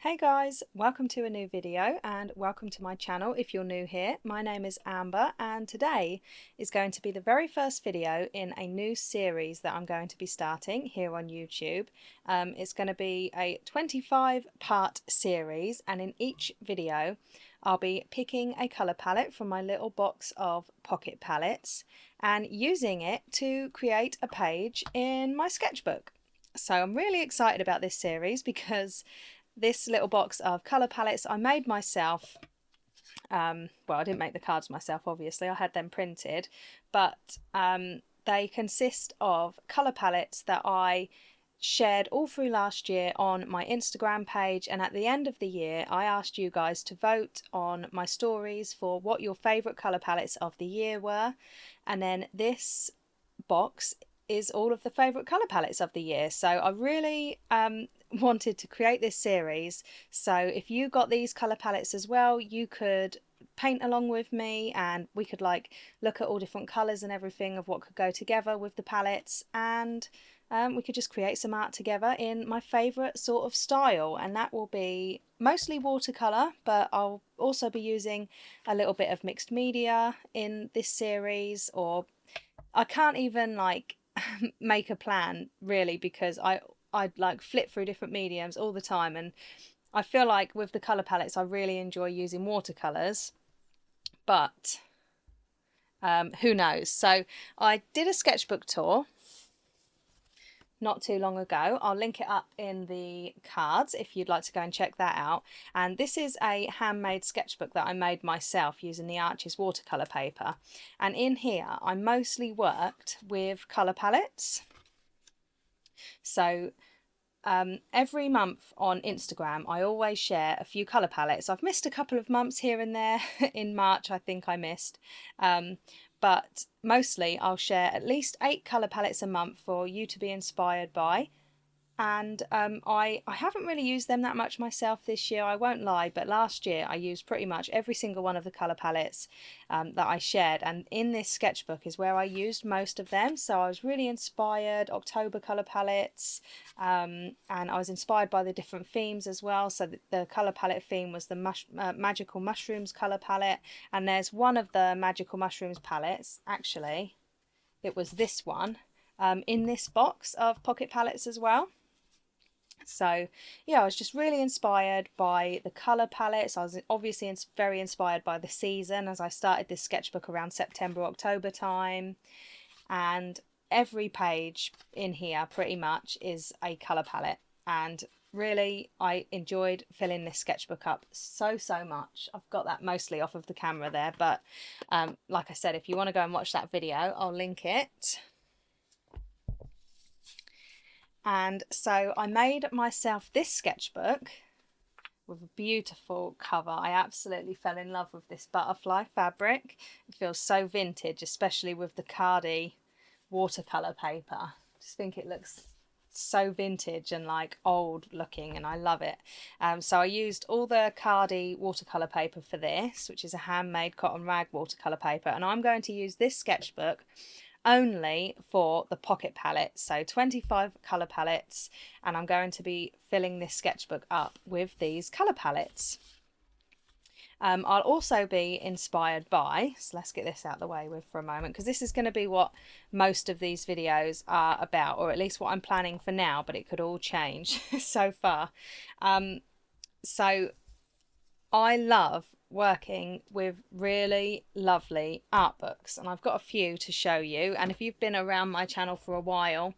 Hey guys, welcome to a new video and welcome to my channel if you're new here. My name is Amber and today is going to be the very first video in a new series that I'm going to be starting here on YouTube. It's going to be a 25-part series, and in each video I'll be picking a colour palette from my little box of pocket palettes and using it to create a page in my sketchbook. So I'm really excited about this series because this little box of colour palettes I made myself. Well, I didn't make the cards myself, obviously, I had them printed, but they consist of colour palettes that I shared all through last year on my Instagram page, and at the end of the year I asked you guys to vote on my stories for what your favourite colour palettes of the year were, and then this box is all of the favourite colour palettes of the year. So I really wanted to create this series, so if you got these colour palettes as well, you could paint along with me and we could like look at all different colours and everything of what could go together with the palettes, and we could just create some art together in my favourite sort of style, and that will be mostly watercolour, but I'll also be using a little bit of mixed media in this series, or I can't even like make a plan really, because I'd like flip through different mediums all the time, and I feel like with the colour palettes I really enjoy using watercolours, but who knows. So I did a sketchbook tour not too long ago. I'll link it up in the cards if you'd like to go and check that out. And this is a handmade sketchbook that I made myself using the Arrtx watercolour paper. And in here I mostly worked with colour palettes. So every month on Instagram I always share a few colour palettes. I've missed a couple of months here and there. In March I think I missed, but mostly I'll share at least 8 colour palettes a month for you to be inspired by. And I haven't really used them that much myself this year, I won't lie, but last year I used pretty much every single one of the colour palettes that I shared, and in this sketchbook is where I used most of them. So I was really inspired, October colour palettes, and I was inspired by the different themes as well. So the colour palette theme was the Magical Mushrooms colour palette, and there's one of the Magical Mushrooms palettes, actually it was this one, in this box of pocket palettes as well. So yeah, I was just really inspired by the colour palettes. I was obviously very inspired by the season, as I started this sketchbook around September, October time, and every page in here pretty much is a colour palette, and really I enjoyed filling this sketchbook up so much. I've got that mostly off of the camera there, but like I said, if you want to go and watch that video, I'll link it. And so I made myself this sketchbook with a beautiful cover. I absolutely fell in love with this butterfly fabric. It feels so vintage, especially with the Cardi watercolour paper. I just think it looks so vintage and like old looking, and I love it. So I used all the Cardi watercolour paper for this, which is a handmade cotton rag watercolour paper, and I'm going to use this sketchbook only for the pocket palettes, so 25 colour palettes, and I'm going to be filling this sketchbook up with these colour palettes. I'll also be inspired by, so let's get this out of the way with for a moment, because this is going to be what most of these videos are about, or at least what I'm planning for now, but it could all change so far. So I love working with really lovely art books, and I've got a few to show you, and if you've been around my channel for a while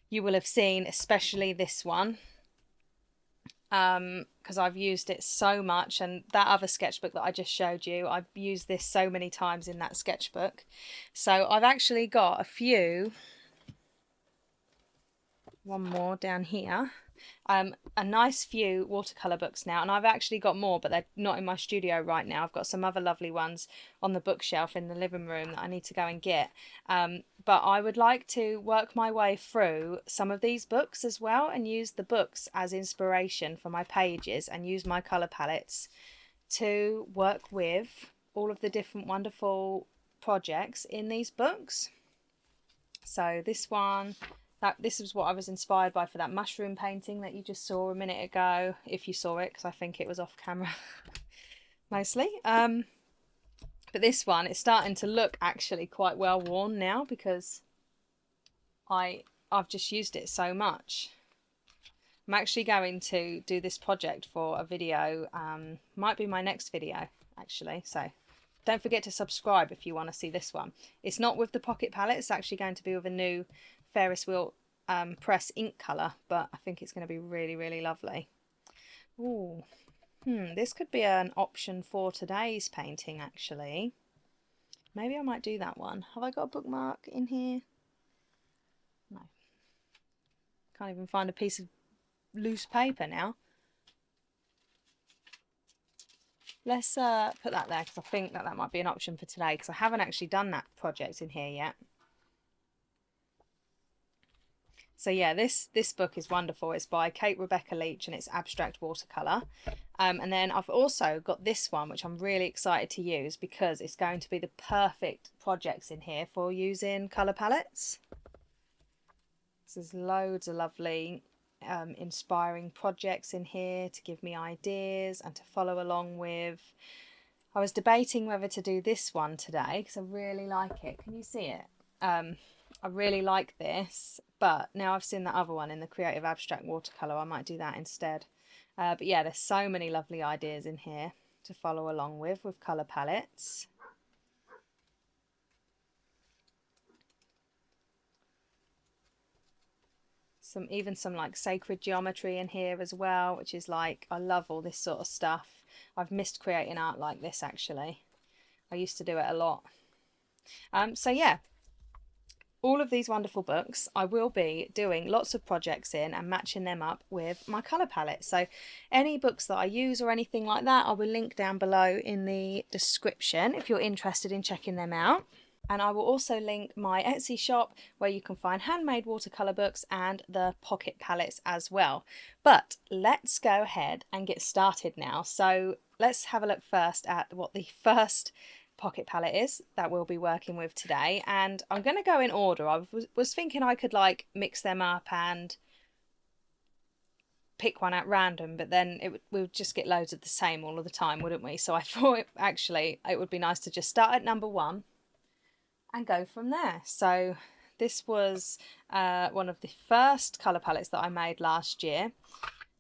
you will have seen especially this one, because I've used it so much, and that other sketchbook that I just showed you, I've used this so many times in that sketchbook. So I've actually got a few, one more down here, a nice few watercolour books now, and I've actually got more, but they're not in my studio right now. I've got some other lovely ones on the bookshelf in the living room that I need to go and get, but I would like to work my way through some of these books as well and use the books as inspiration for my pages, and use my colour palettes to work with all of the different wonderful projects in these books. So this one This is what I was inspired by for that mushroom painting that you just saw a minute ago, if you saw it, because I think it was off camera mostly. But this one is starting to look actually quite well worn now because I've just used it so much. I'm actually going to do this project for a video, might be my next video actually, so don't forget to subscribe if you want to see this one. It's not with the pocket palette, it's actually going to be with a new Ferris wheel press ink colour, but I think it's going to be really, really lovely. Ooh. This could be an option for today's painting actually. Maybe I might do that one. Have I got a bookmark in here? No. Can't even find a piece of loose paper now. Let's put that there because I think that might be an option for today because I haven't actually done that project in here yet. So yeah, this book is wonderful. It's by Kate Rebecca Leach and it's abstract watercolour. And then I've also got this one, which I'm really excited to use because it's going to be the perfect projects in here for using colour palettes. So there's loads of lovely inspiring projects in here to give me ideas and to follow along with. I was debating whether to do this one today because I really like it. Can you see it? I really like this, but now I've seen the other one in the Creative Abstract Watercolour, I might do that instead. But yeah, there's so many lovely ideas in here to follow along with colour palettes. Even some like sacred geometry in here as well, which is like, I love all this sort of stuff. I've missed creating art like this actually. I used to do it a lot. So yeah, all of these wonderful books I will be doing lots of projects in and matching them up with my colour palette. So any books that I use or anything like that I will link down below in the description if you're interested in checking them out. And I will also link my Etsy shop where you can find handmade watercolour books and the pocket palettes as well. But let's go ahead and get started now. So let's have a look first at what the first pocket palette is that we'll be working with today, and I'm going to go in order. I was thinking I could like mix them up and pick one at random, but then we would just get loads of the same all of the time, wouldn't we? So I thought actually it would be nice to just start at number 1 and go from there. So this was one of the first colour palettes that I made last year.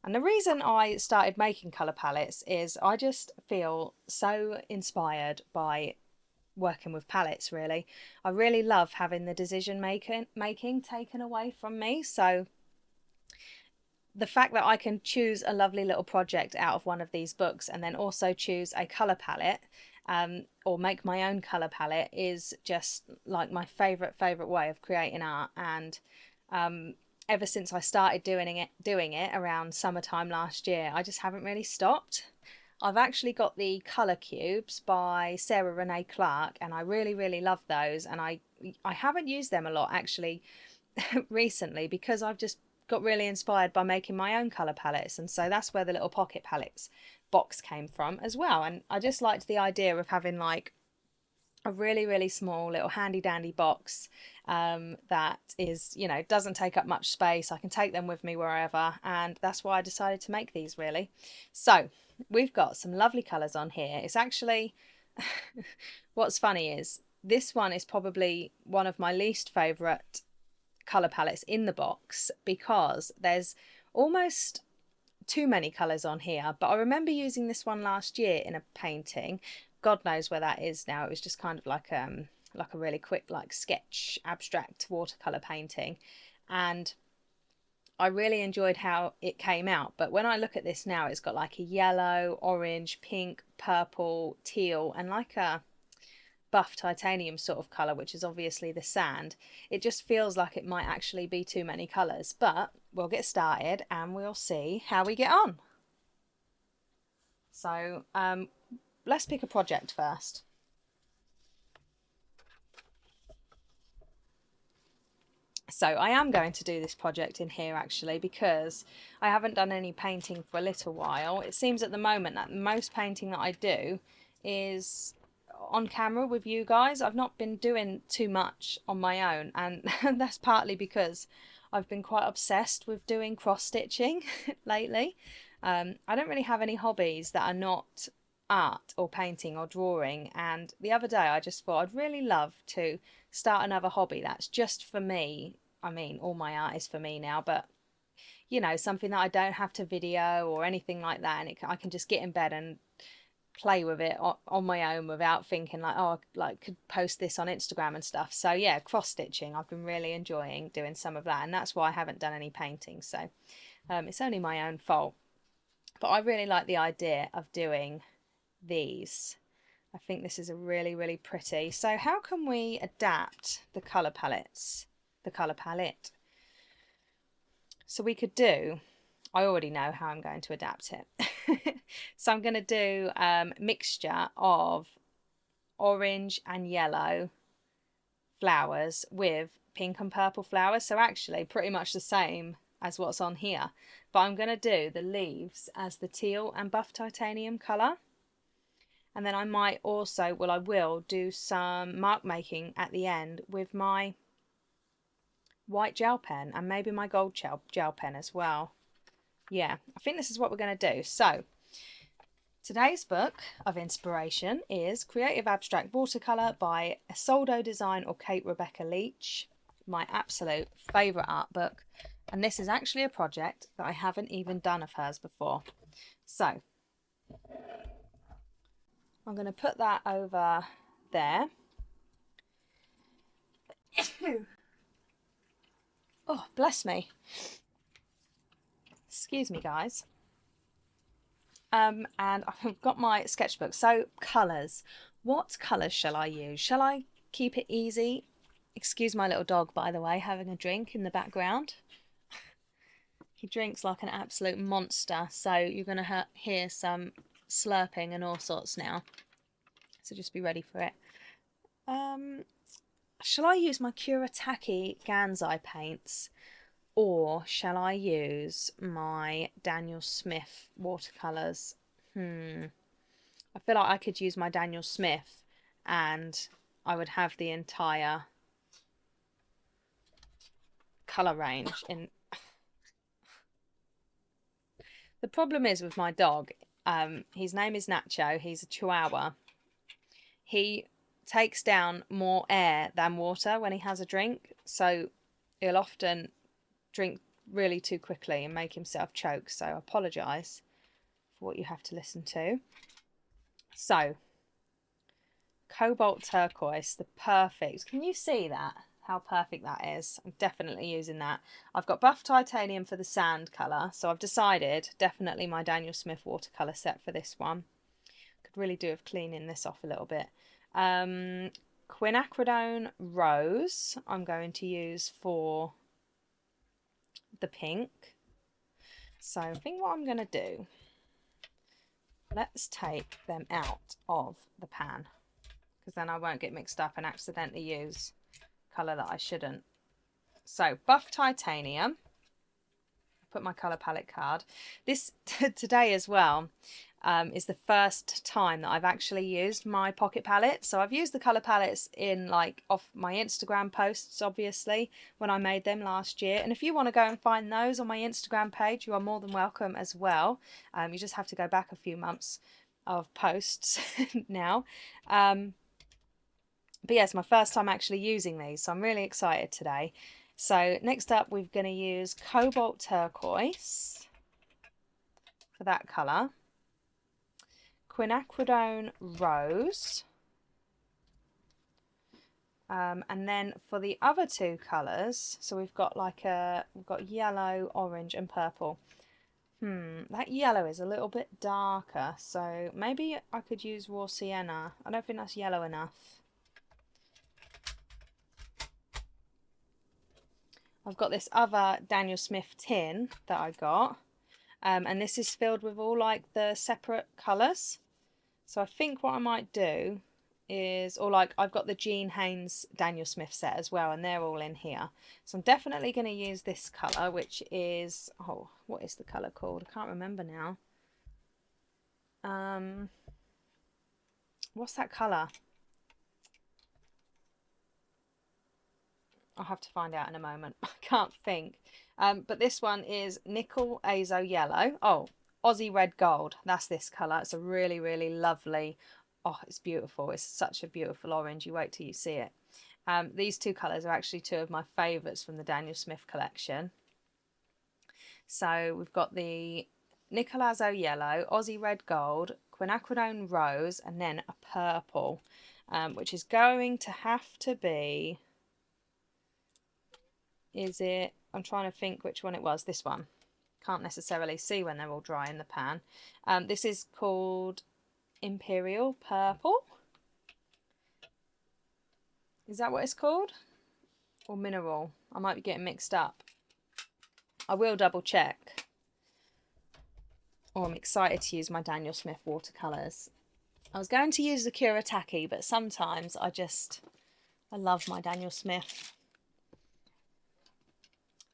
And the reason I started making colour palettes is I just feel so inspired by working with palettes, really. I really love having the decision making taken away from me. So the fact that I can choose a lovely little project out of one of these books and then also choose a colour palette or make my own colour palette is just like my favourite way of creating art. And ever since I started doing it around summertime last year, I just haven't really stopped. I've actually got the colour cubes by Sarah Renee Clark and I really love those, and I haven't used them a lot actually recently because I've just got really inspired by making my own colour palettes, and so that's where the little pocket palettes box came from as well. And I just liked the idea of having like a really small little handy dandy box that is, you know, doesn't take up much space. I can take them with me wherever, and that's why I decided to make these really. So we've got some lovely colours on here. It's actually what's funny is this one is probably one of my least favourite colour palettes in the box because there's almost too many colours on here. But I remember using this one last year in a painting. God knows where that is now. It was just kind of like a really quick like sketch abstract watercolor painting, and I really enjoyed how it came out. But when I look at this now, it's got like a yellow, orange, pink, purple, teal, and like a buff titanium sort of colour, which is obviously the sand. It just feels like it might actually be too many colours, but we'll get started and we'll see how we get on. So let's pick a project first. So I am going to do this project in here actually because I haven't done any painting for a little while. It seems at the moment that most painting that I do is on camera with you guys. I've not been doing too much on my own, and that's partly because I've been quite obsessed with doing cross stitching lately. I don't really have any hobbies that are not art or painting or drawing, and the other day I just thought I'd really love to start another hobby that's just for me. I mean, all my art is for me now, but you know, something that I don't have to video or anything like that, and I can just get in bed and play with it on my own without thinking like, oh, like could post this on Instagram and stuff. So yeah, cross stitching, I've been really enjoying doing some of that, and that's why I haven't done any painting. So it's only my own fault, but I really like the idea of doing these. I think this is a really pretty. So how can we adapt the colour palettes, the colour palette? So we could do, I already know how I'm going to adapt it. So I'm going to do mixture of orange and yellow flowers with pink and purple flowers. So actually pretty much the same as what's on here. But I'm going to do the leaves as the teal and buff titanium colour. And then I might also, well, I will do some mark making at the end with my white gel pen and maybe my gold gel pen as well. Yeah, I think this is what we're going to do. So today's book of inspiration is Creative Abstract Watercolour by Essoldo Design or Kate Rebecca Leach, my absolute favourite art book. And this is actually a project that I haven't even done of hers before. So I'm going to put that over there. Oh, bless me. Excuse me, guys. And I've got my sketchbook. So colours. What colours shall I use? Shall I keep it easy? Excuse my little dog, by the way, having a drink in the background. He drinks like an absolute monster, so you're going to hear some slurping and all sorts now. So just be ready for it. Shall I use my Kuretake Gansai paints? Or shall I use my Daniel Smith watercolours? I feel like I could use my Daniel Smith and I would have the entire colour range in. The problem is with my dog, his name is Nacho, he's a Chihuahua. He takes down more air than water when he has a drink, so he'll often drink really too quickly and make himself choke. So I apologise for what you have to listen to. So cobalt turquoise, the perfect. Can you see that? How perfect that is. I'm definitely using that. I've got buff titanium for the sand colour, so I've decided definitely my Daniel Smith watercolour set for this one. Could really do with cleaning this off a little bit. Quinacridone rose I'm going to use for the pink. So I think what I'm going to do, let's take them out of the pan, because then I won't get mixed up and accidentally use colour that I shouldn't. So buff titanium, put my colour palette card. This today as well is the first time that I've actually used my pocket palette. So I've used the colour palettes in like off my Instagram posts, obviously, when I made them last year. And if you want to go and find those on my Instagram page, you are more than welcome as well. You just have to go back a few months of posts now. But yeah, it's my first time actually using these, so I'm really excited today. So next up, we're going to use cobalt turquoise for that colour. Quinacridone rose, and then for the other two colours, so we've got yellow, orange and purple. That yellow is a little bit darker, so maybe I could use raw sienna. I don't think that's yellow enough. I've got this other Daniel Smith tin that I got, and this is filled with all like the separate colours. So I think what I might do is, or like I've got the Jean Haynes Daniel Smith set as well, and they're all in here. So I'm definitely going to use this colour, which is, oh, what is the colour called? I can't remember now. What's that colour? I'll have to find out in a moment. I can't think. But this one is Nickel Azo Yellow. Oh, Aussie Red Gold. That's this colour. It's a really, really lovely. Oh, it's beautiful. It's such a beautiful orange. You wait till you see it. These two colours are actually two of my favourites from the Daniel Smith collection. So we've got the Nickel Azo Yellow, Aussie Red Gold, Quinacridone Rose, and then a purple, which is going to have to be... Is it... I'm trying to think which one it was. This one. Can't necessarily see when they're all dry in the pan. This is called Imperial Purple. Is that what it's called? Or Mineral? I might be getting mixed up. I will double check. Oh, I'm excited to use my Daniel Smith watercolours. I was going to use the Kuretake, but sometimes I love my Daniel Smith.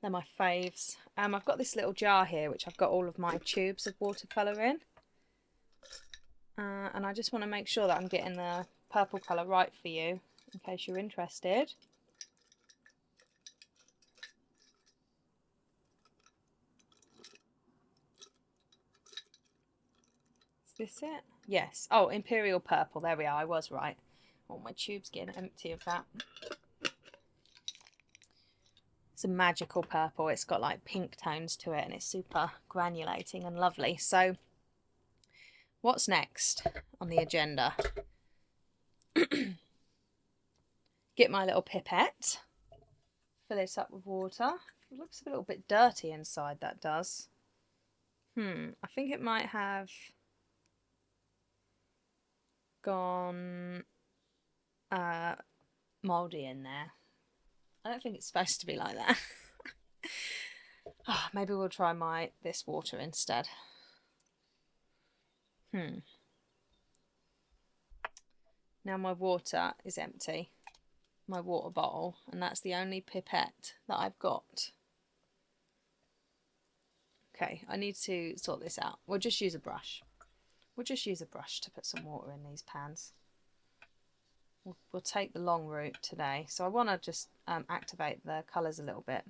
They're my faves. I've got this little jar here which I've got all of my tubes of watercolour in. And I just want to make sure that I'm getting the purple colour right for you, in case you're interested. Is this it? Yes. Oh, Imperial Purple. There we are. I was right. Oh, my tube's getting empty of that. It's a magical purple. It's got like pink tones to it and it's super granulating and lovely. So what's next on the agenda? Get my little pipette, fill it up with water. It looks a little bit dirty inside, that does. I think it might have gone mouldy in there. I don't think it's supposed to be like that. Oh, maybe we'll try this water instead. Now my water is empty, my water bottle, and that's the only pipette that I've got. Okay, I need to sort this out. We'll just use a brush. We'll just use a brush to put some water in these pans. We'll take the long route today. So I want to just activate the colours a little bit.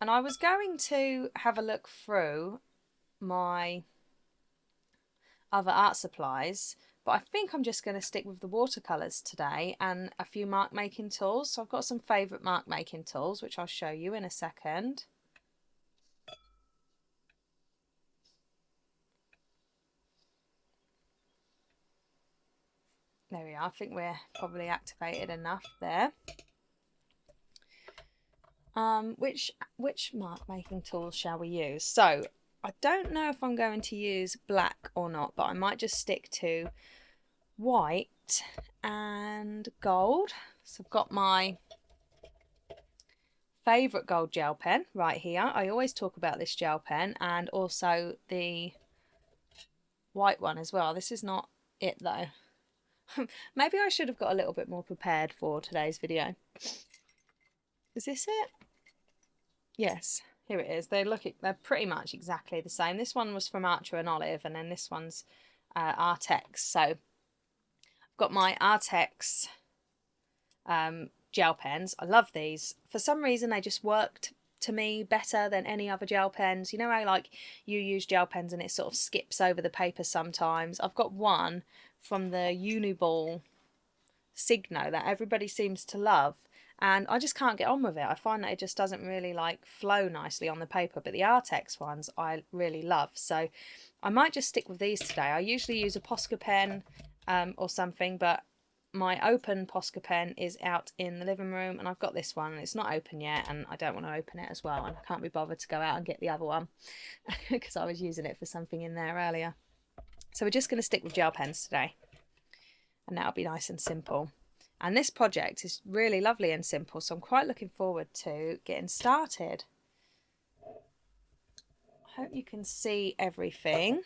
And I was going to have a look through my other art supplies, but I think I'm just going to stick with the watercolours today and a few mark making tools. So I've got some favourite mark making tools, which I'll show you in a second. There we are. I think we're probably activated enough there. Which mark making tools shall we use? So I don't know if I'm going to use black or not, but I might just stick to white and gold. So I've got my favourite gold gel pen right here. I always talk about this gel pen, and also the white one as well. This is not it though. Maybe I should have got a little bit more prepared for today's video. Is this it? Yes, here it is. They're pretty much exactly the same. This one was from Archer and Olive, and then this one's Arrtx. So I've got my Arrtx gel pens. I love these. For some reason, they just worked to me better than any other gel pens. You know how like you use gel pens and it sort of skips over the paper sometimes? I've got one from the Uniball Signo that everybody seems to love, and I just can't get on with it. I find that it just doesn't really like flow nicely on the paper, but the Arrtx ones I really love. So I might just stick with these today. I usually use a Posca pen or something, but my open Posca pen is out in the living room, and I've got this one and it's not open yet, and I don't want to open it as well, and I can't be bothered to go out and get the other one because I was using it for something in there earlier. So we're just going to stick with gel pens today, and that'll be nice and simple. And this project is really lovely and simple, so I'm quite looking forward to getting started. I hope you can see everything.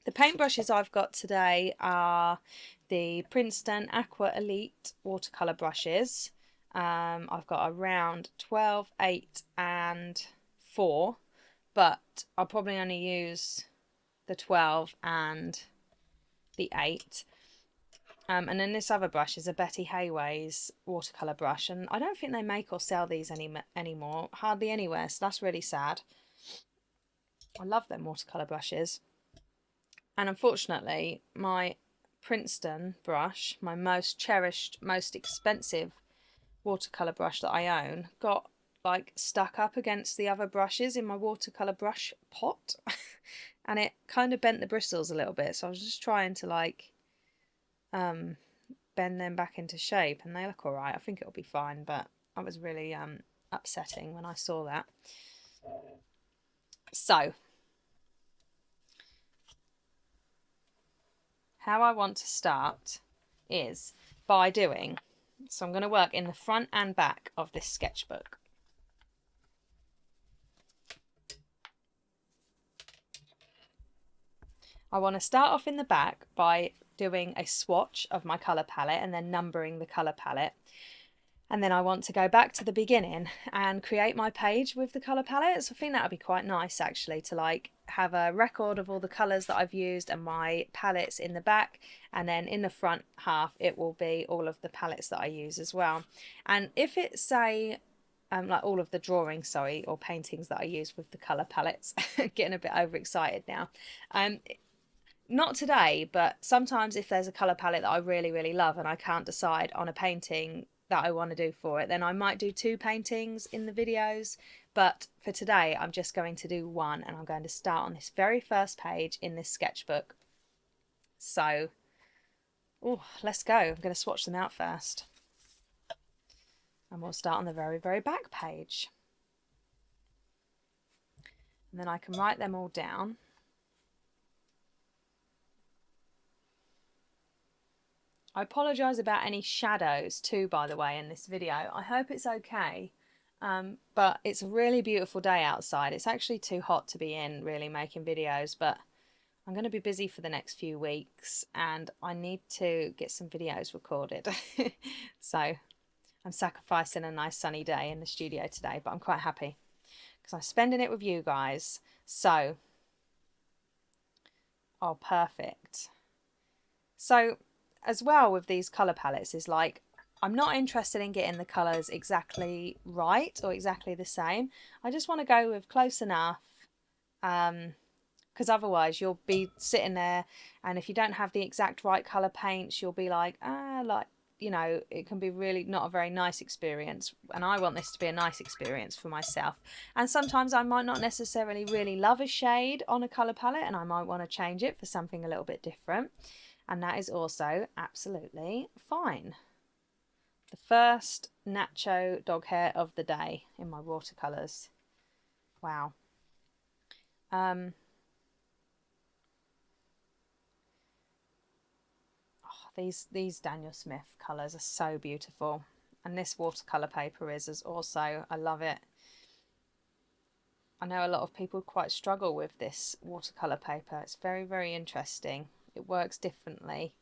The paintbrushes I've got today are the Princeton Aqua Elite watercolour brushes. I've got around 12, 8 and 4, but I'll probably only use the 12 and the 8. And then this other brush is a Betty Hayways watercolour brush, and I don't think they make or sell these anymore, hardly anywhere, so that's really sad. I love them watercolour brushes. And unfortunately, my Princeton brush, my most cherished, most expensive watercolour brush that I own, got like stuck up against the other brushes in my watercolour brush pot and it kind of bent the bristles a little bit, so I was just trying to like bend them back into shape, and they look all right. I think it'll be fine, but I was really upsetting when I saw that. So how I want to start is by doing, so I'm going to work in the front and back of this sketchbook. I want to start off in the back by doing a swatch of my colour palette and then numbering the colour palette. And then I want to go back to the beginning and create my page with the colour palette. So I think that would be quite nice actually, to like have a record of all the colours that I've used and my palettes in the back, and then in the front half it will be all of the palettes that I use as well. And if it's say like all of the drawings, sorry, or paintings that I use with the colour palettes, getting a bit overexcited now. Not today, but sometimes if there's a colour palette that I really, really love and I can't decide on a painting that I want to do for it, then I might do 2 paintings in the videos. But for today, I'm just going to do 1, and I'm going to start on this very first page in this sketchbook. So, let's go. I'm going to swatch them out first. And we'll start on the very, very back page. And then I can write them all down. I apologise about any shadows too, by the way, in this video. I hope it's okay, but it's a really beautiful day outside. It's actually too hot to be in really making videos, but I'm going to be busy for the next few weeks and I need to get some videos recorded. So I'm sacrificing a nice sunny day in the studio today, but I'm quite happy because I'm spending it with you guys. So, oh, perfect. So, as well with these colour palettes is like, I'm not interested in getting the colours exactly right or exactly the same. I just want to go with close enough, because otherwise you'll be sitting there and if you don't have the exact right colour paints, you'll be like, like, you know, it can be really not a very nice experience, and I want this to be a nice experience for myself. And sometimes I might not necessarily really love a shade on a colour palette and I might want to change it for something a little bit different. And that is also absolutely fine. The first nacho dog hair of the day in my watercolours. Wow. These Daniel Smith colours are so beautiful. And this watercolour paper is also, I love it. I know a lot of people quite struggle with this watercolour paper. It's very, very interesting. It works differently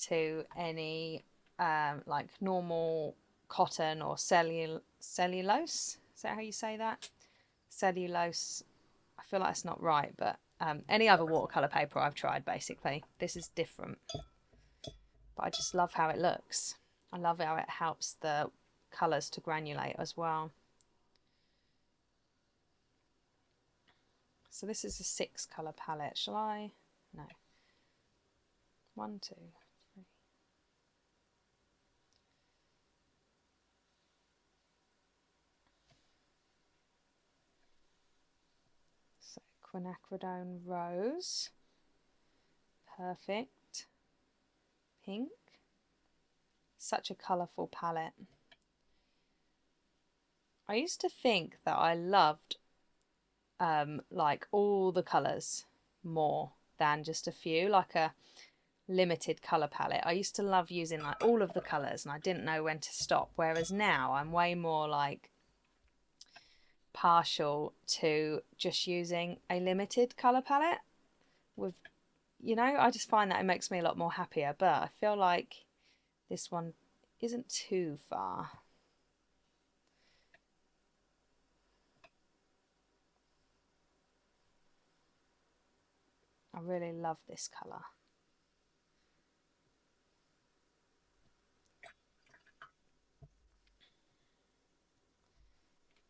to any like normal cotton or cellulose. Is that how you say that? Cellulose. I feel like it's not right, but any other watercolour paper I've tried, basically. This is different. But I just love how it looks. I love how it helps the colours to granulate as well. So this is a 6 colour palette. Shall I? No. 1, 2, 3. So quinacridone rose. Perfect. Pink. Such a colourful palette. I used to think that I loved like all the colours more than just a few, like a limited colour palette. I used to love using like all of the colours and I didn't know when to stop, whereas now I'm way more like partial to just using a limited colour palette with, you know, I just find that it makes me a lot more happier. But I feel like this one isn't too far. I really love this colour.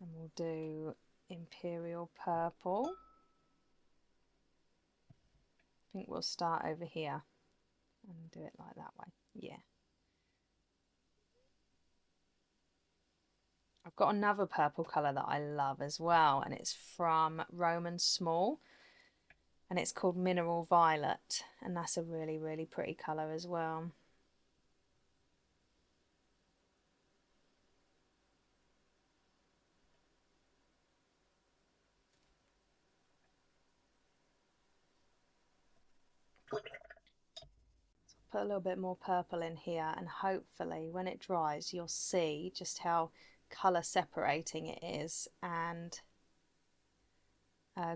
And we'll do Imperial Purple. I think we'll start over here and do it like that way. Yeah. I've got another purple colour that I love as well, and it's from Roman Small, and it's called Mineral Violet, and that's a really, really pretty colour as well. Put a little bit more purple in here, and hopefully when it dries you'll see just how colour separating it is, and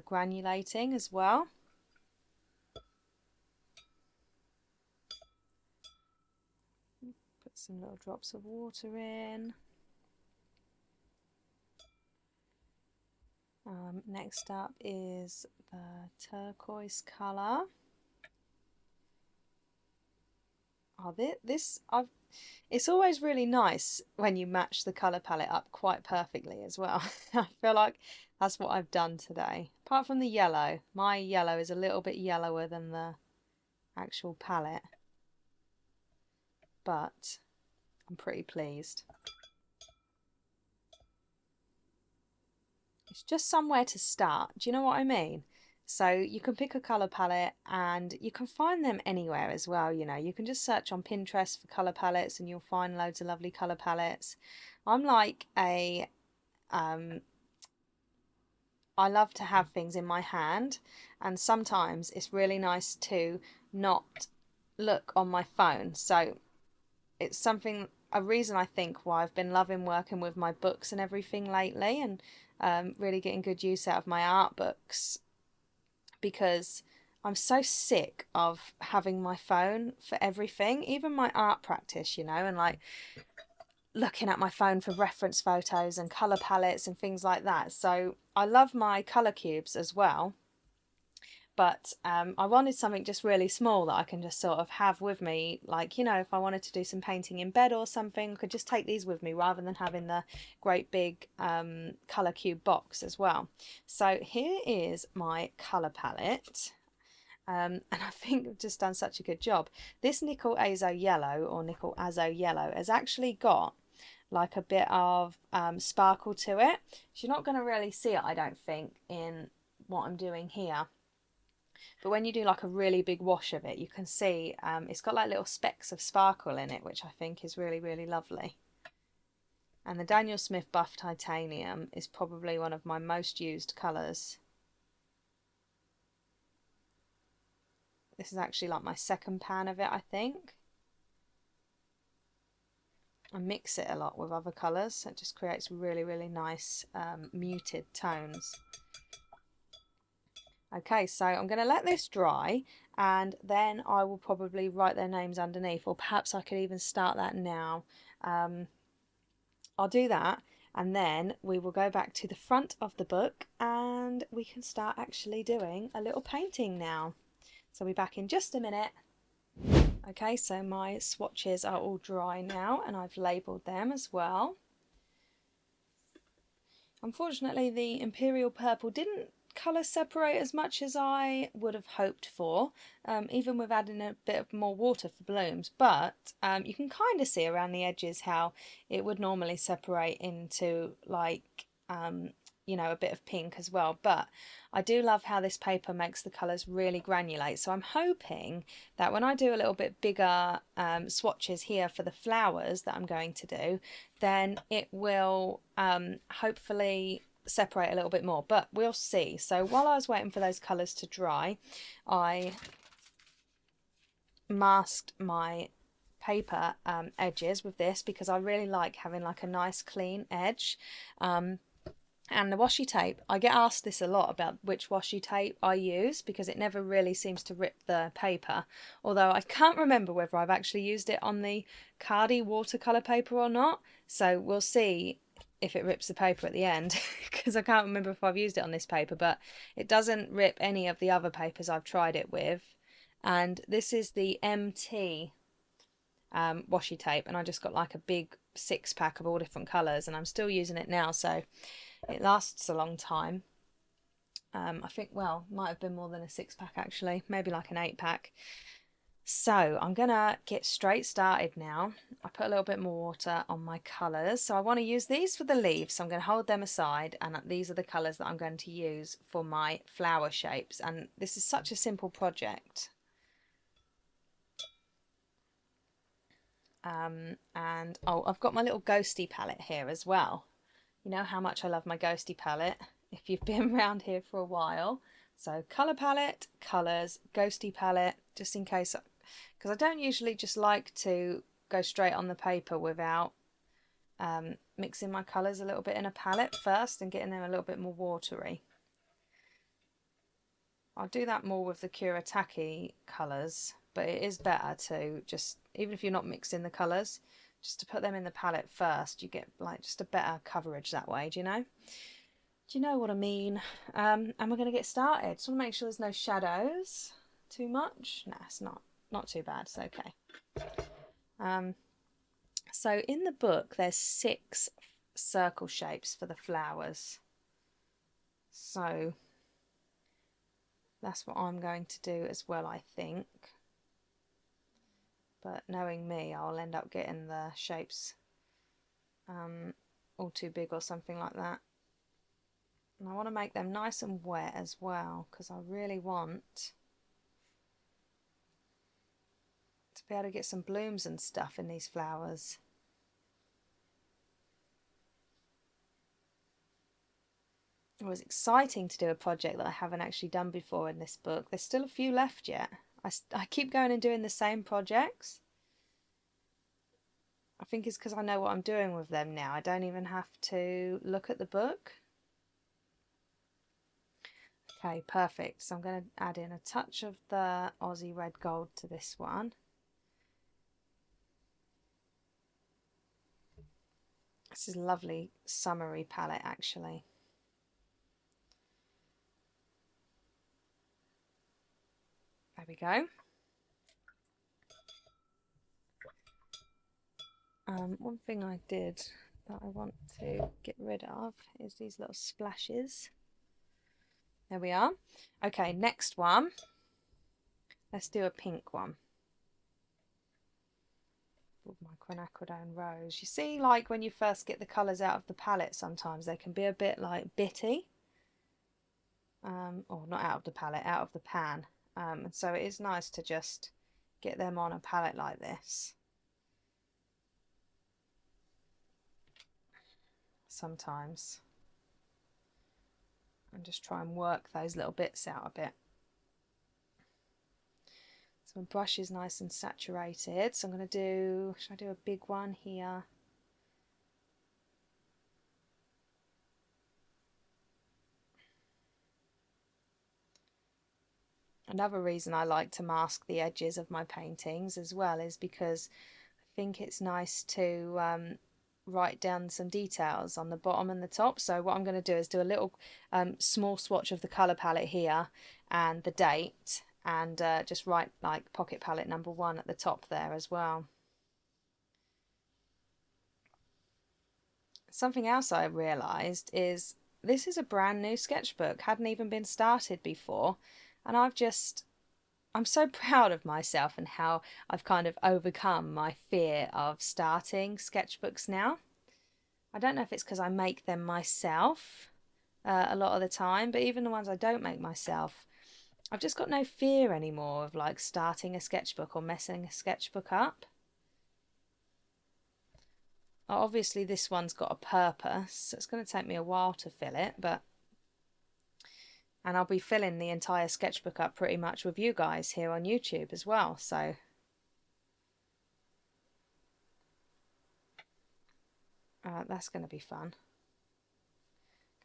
granulating as well. Put some little drops of water in. Next up is the turquoise colour. Oh, it's always really nice when you match the colour palette up quite perfectly as well. I feel like that's what I've done today. Apart from the yellow. My yellow is a little bit yellower than the actual palette, but I'm pretty pleased. It's just somewhere to start. Do you know what I mean? So you can pick a colour palette and you can find them anywhere as well. You know, you can just search on Pinterest for colour palettes and you'll find loads of lovely colour palettes. I'm like I love to have things in my hand, and sometimes it's really nice to not look on my phone. So it's a reason I think why I've been loving working with my books and everything lately, and really getting good use out of my art books, because I'm so sick of having my phone for everything, even my art practice, you know, and like looking at my phone for reference photos and colour palettes and things like that. So I love my colour cubes as well, but I wanted something just really small that I can just sort of have with me, like, you know, if I wanted to do some painting in bed or something, I could just take these with me rather than having the great big colour cube box as well. So here is my colour palette, and I think I've just done such a good job. This Nickel Azo Yellow, or Nickel Azo Yellow, has actually got like a bit of sparkle to it. So you're not going to really see it, I don't think, in what I'm doing here. But when you do like a really big wash of it, you can see it's got like little specks of sparkle in it, which I think is really, really lovely. And the Daniel Smith Buff Titanium is probably one of my most used colours. This is actually like my second pan of it, I think. I mix it a lot with other colours, so it just creates really, really nice muted tones. Okay, so I'm going to let this dry, and then I will probably write their names underneath, or perhaps I could even start that now. I'll do that, and then we will go back to the front of the book and we can start actually doing a little painting now. So I'll be back in just a minute. Okay, so my swatches are all dry now and I've labelled them as well. Unfortunately, the Imperial Purple didn't colour separate as much as I would have hoped for, even with adding a bit of more water for blooms, but you can kind of see around the edges how it would normally separate into like you know, a bit of pink as well. But I do love how this paper makes the colours really granulate, so I'm hoping that when I do a little bit bigger swatches here for the flowers that I'm going to do, then it will hopefully separate a little bit more, but we'll see. So while I was waiting for those colours to dry, I masked my paper edges with this, because I really like having like a nice clean edge. And the washi tape, I get asked this a lot about which washi tape I use, because it never really seems to rip the paper, although I can't remember whether I've actually used it on the Cardi watercolour paper or not, so we'll see if it rips the paper at the end, because I can't remember if I've used it on this paper, but it doesn't rip any of the other papers I've tried it with. And this is the MT washi tape, and I just got like a big 6-pack of all different colours, and I'm still using it now, so It lasts a long time. I think, well, might have been more than a 6-pack actually, maybe like an 8-pack. So I'm gonna get straight started now. I put a little bit more water on my colours. So I want to use these for the leaves, so I'm going to hold them aside, and these are the colours that I'm going to use for my flower shapes. And this is such a simple project. And oh, I've got my little ghosty palette here as well. You know how much I love my ghosty palette if you've been around here for a while. So colour palette, colours, ghosty palette, just in case, because I don't usually just like to go straight on the paper without mixing my colours a little bit in a palette first and getting them a little bit more watery. I'll do that more with the Kuretake colours, but it is better to just, even if you're not mixing the colours, just to put them in the palette first. You get like just a better coverage that way, do you know? Do you know what I mean? And we're going to get started. Just want to make sure there's no shadows too much. No, it's not too bad. It's okay. So in the book, there's 6 circle shapes for the flowers. So that's what I'm going to do as well, I think. But knowing me, I'll end up getting the shapes all too big or something like that. And I want to make them nice and wet as well, because I really want to be able to get some blooms and stuff in these flowers. It was exciting to do a project that I haven't actually done before in this book. There's still a few left yet. I keep going and doing the same projects. I think it's because I know what I'm doing with them now. I don't even have to look at the book. Okay, perfect. So I'm going to add in a touch of the Aussie Red Gold to this one. This is a lovely summery palette actually. There we go. One thing I did that I want to get rid of is these little splashes. There we are. Okay, next one. Let's do a pink one. With my quinacridone rose. You see, like when you first get the colours out of the palette, sometimes they can be a bit like bitty. Or not out of the palette, out of the pan. So it is nice to just get them on a palette like this. Sometimes. And just try and work those little bits out a bit. So my brush is nice and saturated. So I'm going to do, should I do a big one here? Another reason I like to mask the edges of my paintings as well is because I think it's nice to write down some details on the bottom and the top. So what I'm going to do is do a little small swatch of the colour palette here and the date, and just write like pocket palette number 1 at the top there as well. Something else I realised is this is a brand new sketchbook, hadn't even been started before, and I'm so proud of myself and how I've kind of overcome my fear of starting sketchbooks now. I don't know if it's because I make them myself a lot of the time, but even the ones I don't make myself, I've just got no fear anymore of like starting a sketchbook or messing a sketchbook up. Obviously this one's got a purpose, so it's going to take me a while to fill it, and I'll be filling the entire sketchbook up pretty much with you guys here on YouTube as well, so that's going to be fun.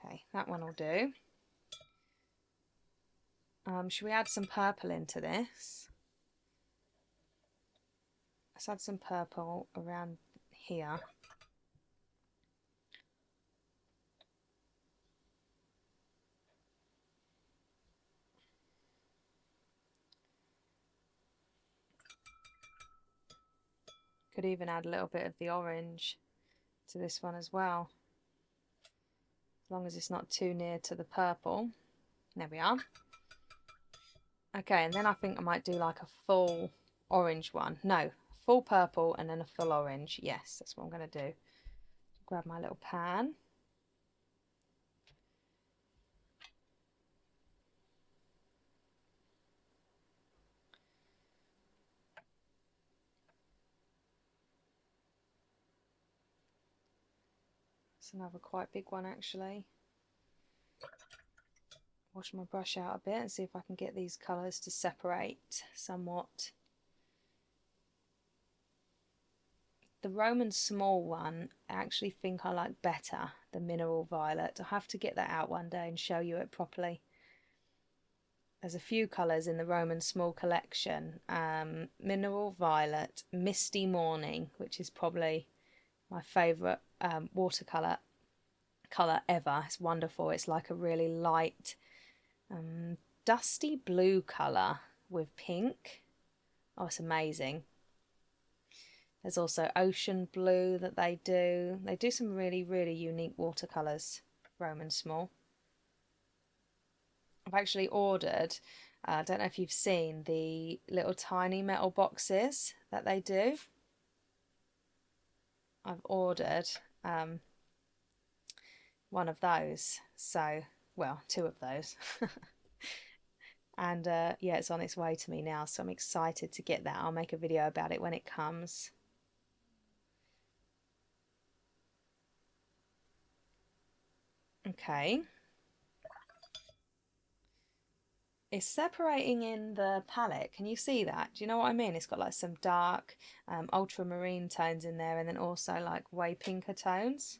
Okay, that one will do. Should we add some purple into this? Let's add some purple around here. Could even add a little bit of the orange to this one as well. long as it's not too near to the purple. There we are. Okay, and then I think I might do like a full orange one. No, full purple and then a full orange. Yes, that's what I'm going to do. Grab my little pan. It's another quite big one actually. Wash my brush out a bit and see if I can get these colours to separate somewhat. The Roman small one, I actually think I like better, the Mineral Violet. I'll have to get that out one day and show you it properly. There's a few colours in the Roman small collection. Mineral Violet, Misty Morning, which is probably my favourite watercolour colour ever. It's wonderful. It's like a really light dusty blue colour with pink. Oh, it's amazing. There's also ocean blue that they do. They do some really, really unique watercolours, Roman small. I've actually ordered, I don't know if you've seen the little tiny metal boxes that they do. I've ordered one of those, so, well, two of those. And yeah, it's on its way to me now, so I'm excited to get that. I'll make a video about it when it comes. Okay. It's separating in the palette. Can you see that? Do you know what I mean? It's got like some dark ultramarine tones in there and then also like way pinker tones.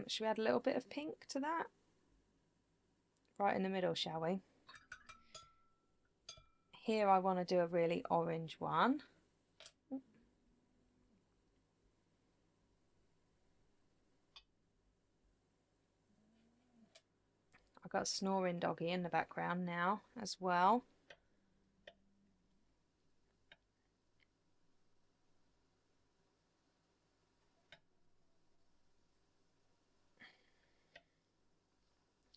Should we add a little bit of pink to that? Right in the middle, shall we? Here I want to do a really orange one. I've got a snoring doggy in the background now as well.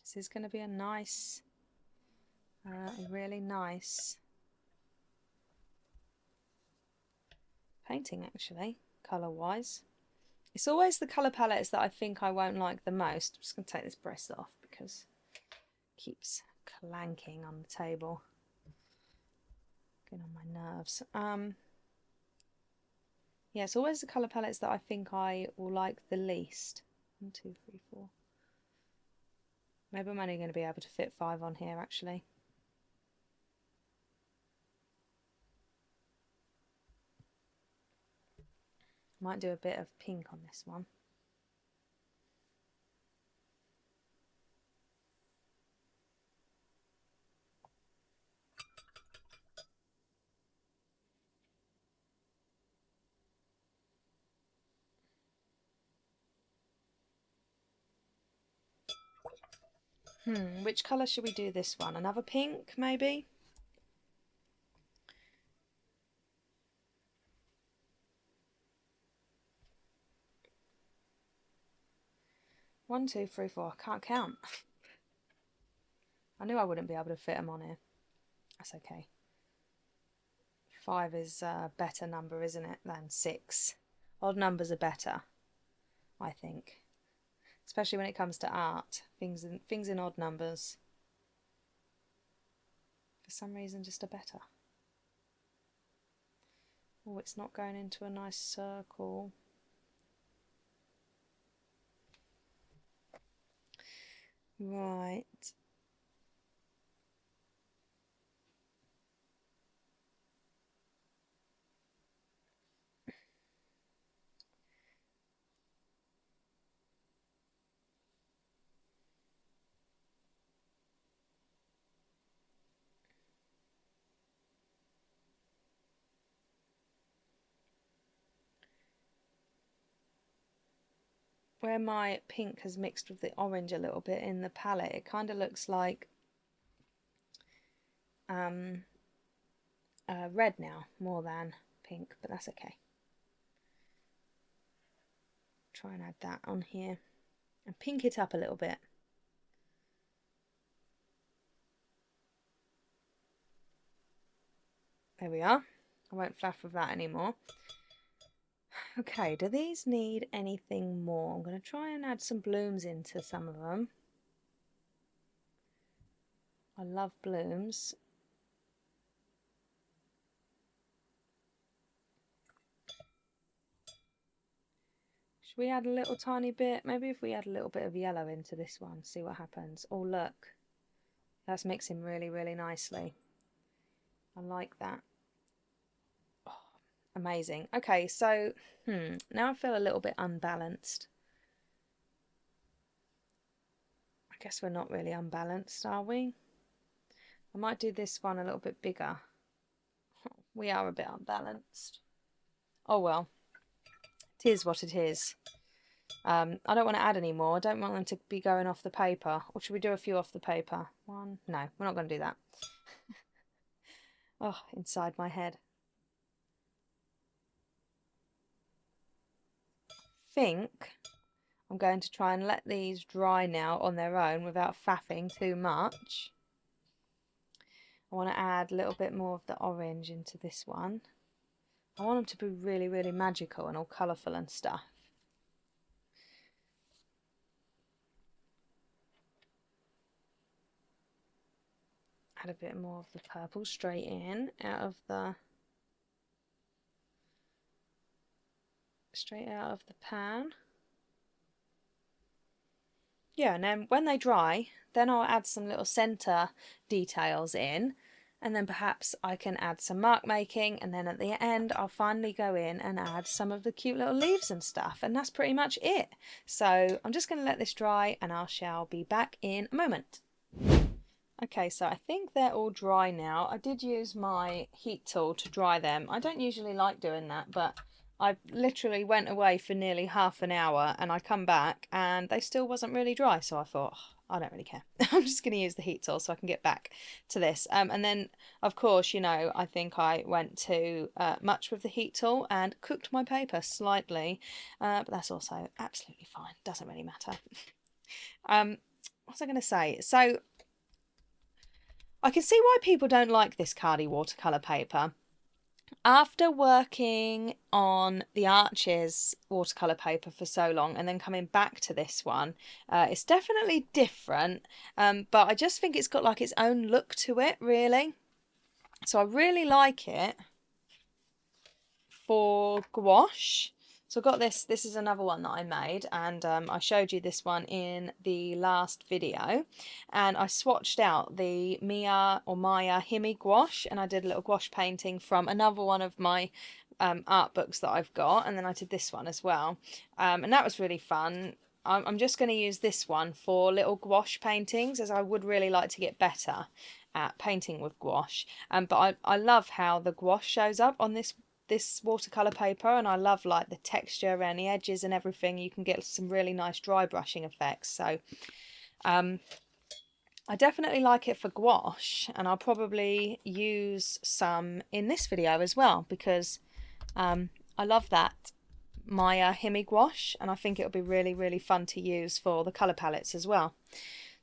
This is going to be a nice, really nice painting actually, colour wise. It's always the colour palettes that I think I won't like the most. I'm just going to take this brush off because it keeps clanking on the table. Getting on my nerves. Yeah, it's always the colour palettes that I think I will like the least. 1, 2, 3, 4. Maybe I'm only going to be able to fit 5 on here actually. Might do a bit of pink on this one. Which colour should we do this one? Another pink, maybe? One, two, three, four. I can't count. I knew I wouldn't be able to fit them on here. That's okay. 5 is a better number, isn't it, than 6? Odd numbers are better, I think. Especially when it comes to art. Things in odd numbers, for some reason, just are better. Oh, it's not going into a nice circle. Right. Where my pink has mixed with the orange a little bit in the palette, it kind of looks like red now more than pink, but that's okay. Try and add that on here and pink it up a little bit. There we are. I won't faff with that anymore. Okay, do these need anything more? I'm going to try and add some blooms into some of them. I love blooms. Should we add a little tiny bit? Maybe if we add a little bit of yellow into this one, see what happens. Oh, look. That's mixing really, really nicely. I like that. Oh, amazing. Okay, so now I feel a little bit unbalanced. I guess we're not really unbalanced, are we? I might do this one a little bit bigger. We are a bit unbalanced. Oh well, it is what it is. I don't want to add any more. I don't want them to be going off the paper. Or should we do a few off the paper? One? No, we're not going to do that. Oh, inside my head. I think I'm going to try and let these dry now on their own without faffing too much. I want to add a little bit more of the orange into this one. I want them to be really, really magical and all colourful and stuff. Add a bit more of the purple straight in out of the pan. Yeah, and then when they dry, then I'll add some little centre details in, and then perhaps I can add some mark making, and then at the end I'll finally go in and add some of the cute little leaves and stuff, and that's pretty much it. So I'm just going to let this dry and I shall be back in a moment. Okay, so I think they're all dry now. I did use my heat tool to dry them. I don't usually like doing that, but I literally went away for nearly half an hour and I come back and they still wasn't really dry. So I thought, oh, I don't really care. I'm just going to use the heat tool so I can get back to this. And then, of course, you know, I think I went too much with the heat tool and cooked my paper slightly. But that's also absolutely fine. Doesn't really matter. What was I going to say? So I can see why people don't like this Cardi watercolour paper. After working on the Arrtx watercolour paper for so long and then coming back to this one, it's definitely different, but I just think it's got like its own look to it, really. So I really like it for gouache. So I've got this is another one that I made, and I showed you this one in the last video, and I swatched out the Maya Himi gouache, and I did a little gouache painting from another one of my art books that I've got, and then I did this one as well, and that was really fun. I'm just going to use this one for little gouache paintings, as I would really like to get better at painting with gouache, but I love how the gouache shows up on this watercolor paper, and I love like the texture around the edges and everything. You can get some really nice dry brushing effects. So I definitely like it for gouache, and I'll probably use some in this video as well, because I love that Maya Himi gouache, and I think it'll be really, really fun to use for the colour palettes as well.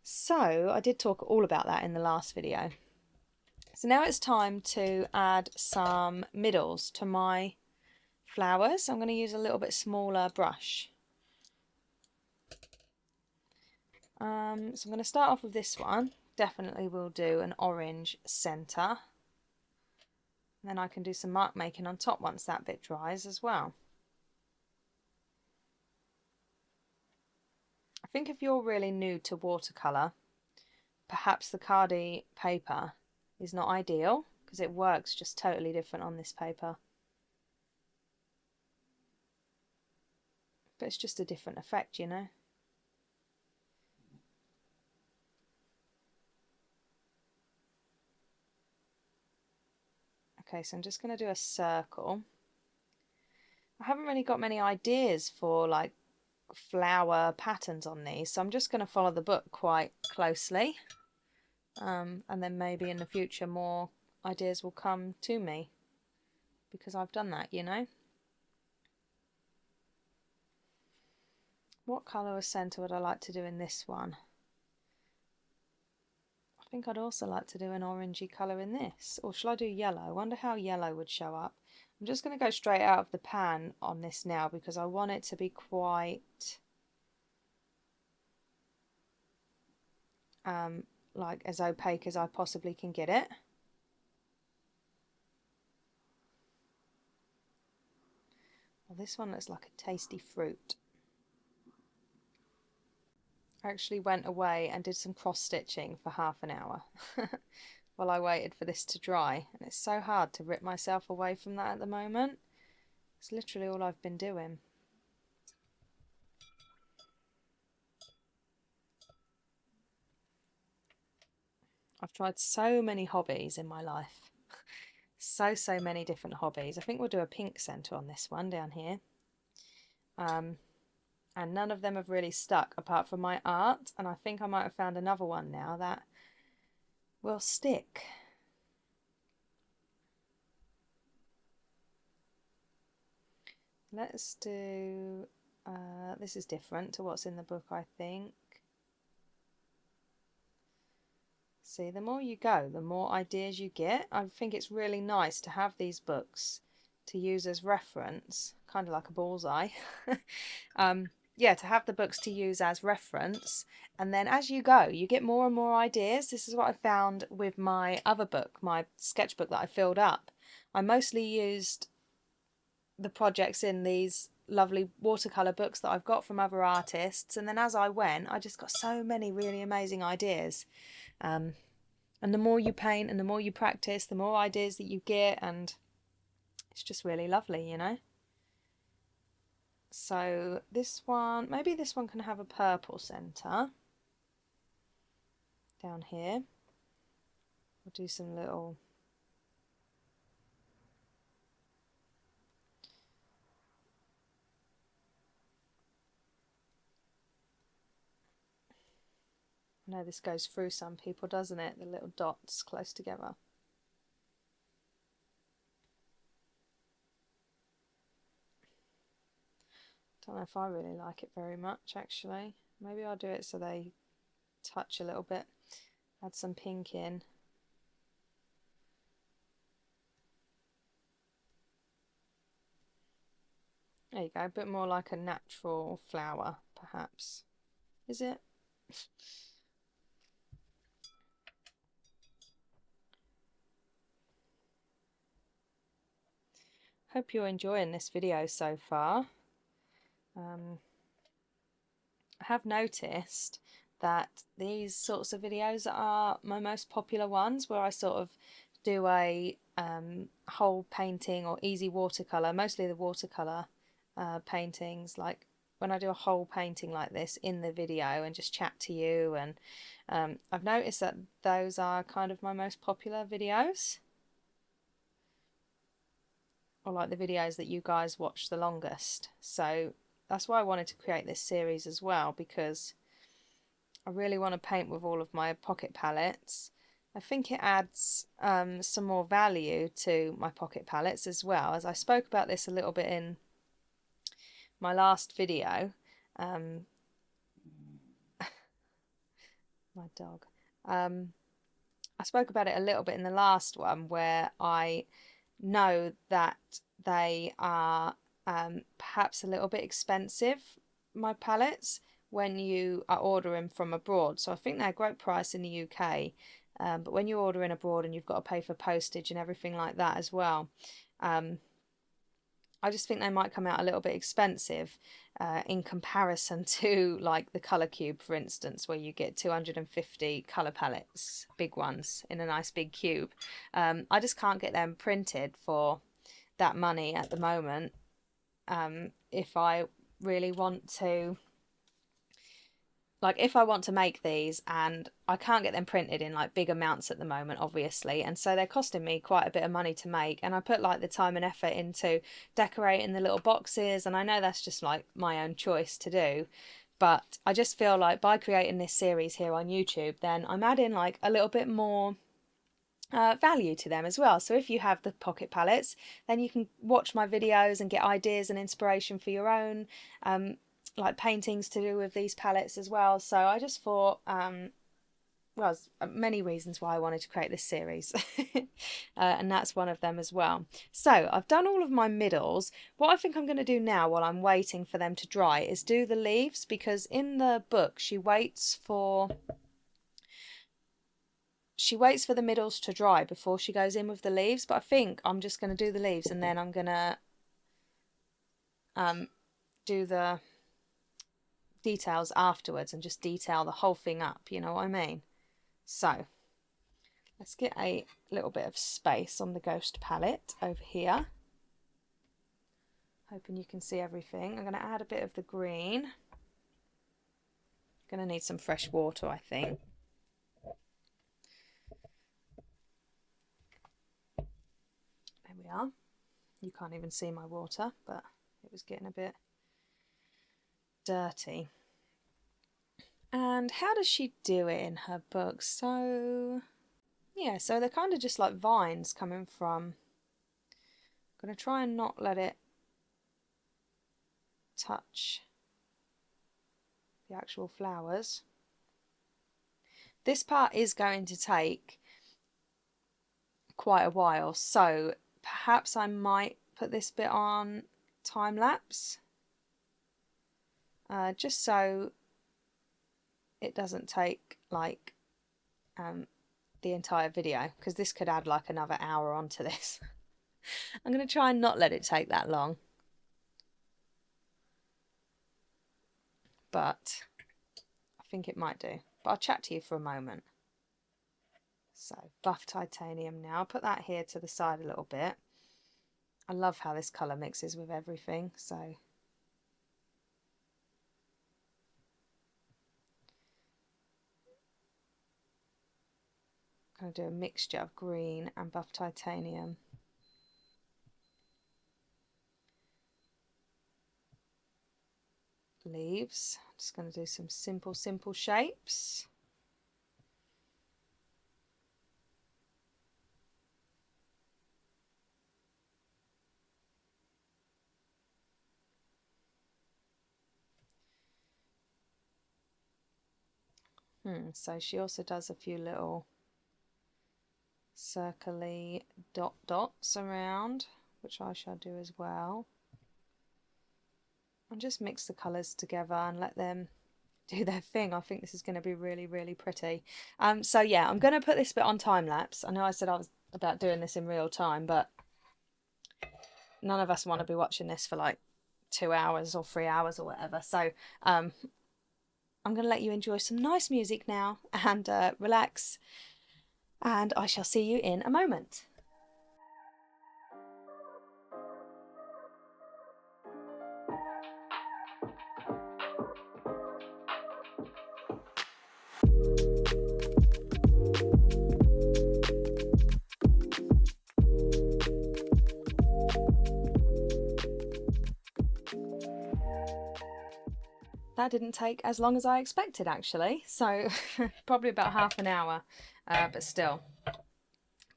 So I did talk all about that in the last video. So now it's time to add some middles to my flowers. I'm going to use a little bit smaller brush. So I'm going to start off with this one. Definitely will do an orange centre. And then I can do some mark making on top once that bit dries as well. I think if you're really new to watercolour, perhaps the Cardi paper is not ideal, because it works just totally different on this paper. But it's just a different effect, you know. Okay, so I'm just going to do a circle. I haven't really got many ideas for like flower patterns on these, so I'm just going to follow the book quite closely. And then maybe in the future more ideas will come to me because I've done that, you know. What colour or centre would I like to do in this one? I think I'd also like to do an orangey colour in this. Or shall I do yellow? I wonder how yellow would show up. I'm just going to go straight out of the pan on this now because I want it to be quite like as opaque as I possibly can get it. Well, this one looks like a tasty fruit. I actually went away and did some cross stitching for half an hour while I waited for this to dry, and it's so hard to rip myself away from that at the moment. It's literally all I've been doing. I've tried so many hobbies in my life. So many different hobbies. I think we'll do a pink centre on this one down here. And none of them have really stuck apart from my art, and I think I might have found another one now that will stick. Let's do, this is different to what's in the book, I think. See, the more you go, the more ideas you get. I think it's really nice to have these books to use as reference, kind of like a bullseye. Yeah, to have the books to use as reference, and then as you go you get more and more ideas. This is what I found with my other book, my sketchbook that I filled up. I mostly used the projects in these lovely watercolour books that I've got from other artists, and then as I went I just got so many really amazing ideas. And the more you paint and the more you practice, the more ideas that you get, and it's just really lovely, you know. So this one, maybe this one can have a purple centre down here. We'll do some little I know this goes through some people, doesn't it? The little dots close together. Don't know if I really like it very much, actually. Maybe I'll do it so they touch a little bit. Add some pink in. There you go, a bit more like a natural flower, perhaps. Is it? Hope you're enjoying this video so far. I have noticed that these sorts of videos are my most popular ones, where I sort of do a whole painting or easy watercolour, mostly the watercolour paintings, like when I do a whole painting like this in the video and just chat to you, and I've noticed that those are kind of my most popular videos, or like the videos that you guys watch the longest. So that's why I wanted to create this series as well, because I really want to paint with all of my pocket palettes. I think it adds some more value to my pocket palettes as well, as I spoke about this a little bit in my last video. My dog. I spoke about it a little bit in the last one, where I know that they are perhaps a little bit expensive, my palettes, when you are ordering from abroad. So I think they're a great price in the UK, but when you're ordering abroad and you've got to pay for postage and everything like that as well, I just think they might come out a little bit expensive in comparison to like the Colour Cube, for instance, where you get 250 colour palettes, big ones, in a nice big cube. I just can't get them printed for that money at the moment. If I really want to, like, if I want to make these, and I can't get them printed in like big amounts at the moment, obviously, and so they're costing me quite a bit of money to make, and I put like the time and effort into decorating the little boxes, and I know that's just like my own choice to do, but I just feel like by creating this series here on YouTube, then I'm adding like a little bit more value to them as well. So if you have the pocket palettes, then you can watch my videos and get ideas and inspiration for your own like paintings to do with these palettes as well. So I just thought well, there's many reasons why I wanted to create this series and that's one of them as well. So I've done all of my middles. What I think I'm going to do now while I'm waiting for them to dry is do the leaves, because in the book she waits for the middles to dry before she goes in with the leaves, but I think I'm just going to do the leaves and then I'm going to do the details afterwards and just detail the whole thing up, you know what I mean? So let's get a little bit of space on the Ghost palette over here. Hoping you can see everything. I'm going to add a bit of the green. Going to need some fresh water, I think. There we are. You can't even see my water, but it was getting a bit dirty. And how does she do it in her book? So yeah, so they're kind of just like vines coming from. I'm going to try and not let it touch the actual flowers. This part is going to take quite a while, so perhaps I might put this bit on time lapse, just so it doesn't take like the entire video, because this could add like another hour onto this. I'm going to try and not let it take that long, but I think it might do. But I'll chat to you for a moment. So buff titanium now. I'll put that here to the side a little bit. I love how this colour mixes with everything, so I'm going to do a mixture of green and buff titanium. Leaves. I'm just going to do some simple shapes. So she also does a few little circly dots around, which I shall do as well. And just mix the colours together and let them do their thing. I think this is going to be really pretty. So yeah, I'm going to put this bit on time lapse. I know I said I was about doing this in real time, but none of us want to be watching this for like 2 hours or 3 hours or whatever. So I'm going to let you enjoy some nice music now and relax, and I shall see you in a moment. That didn't take as long as I expected, actually, so probably about half an hour, but still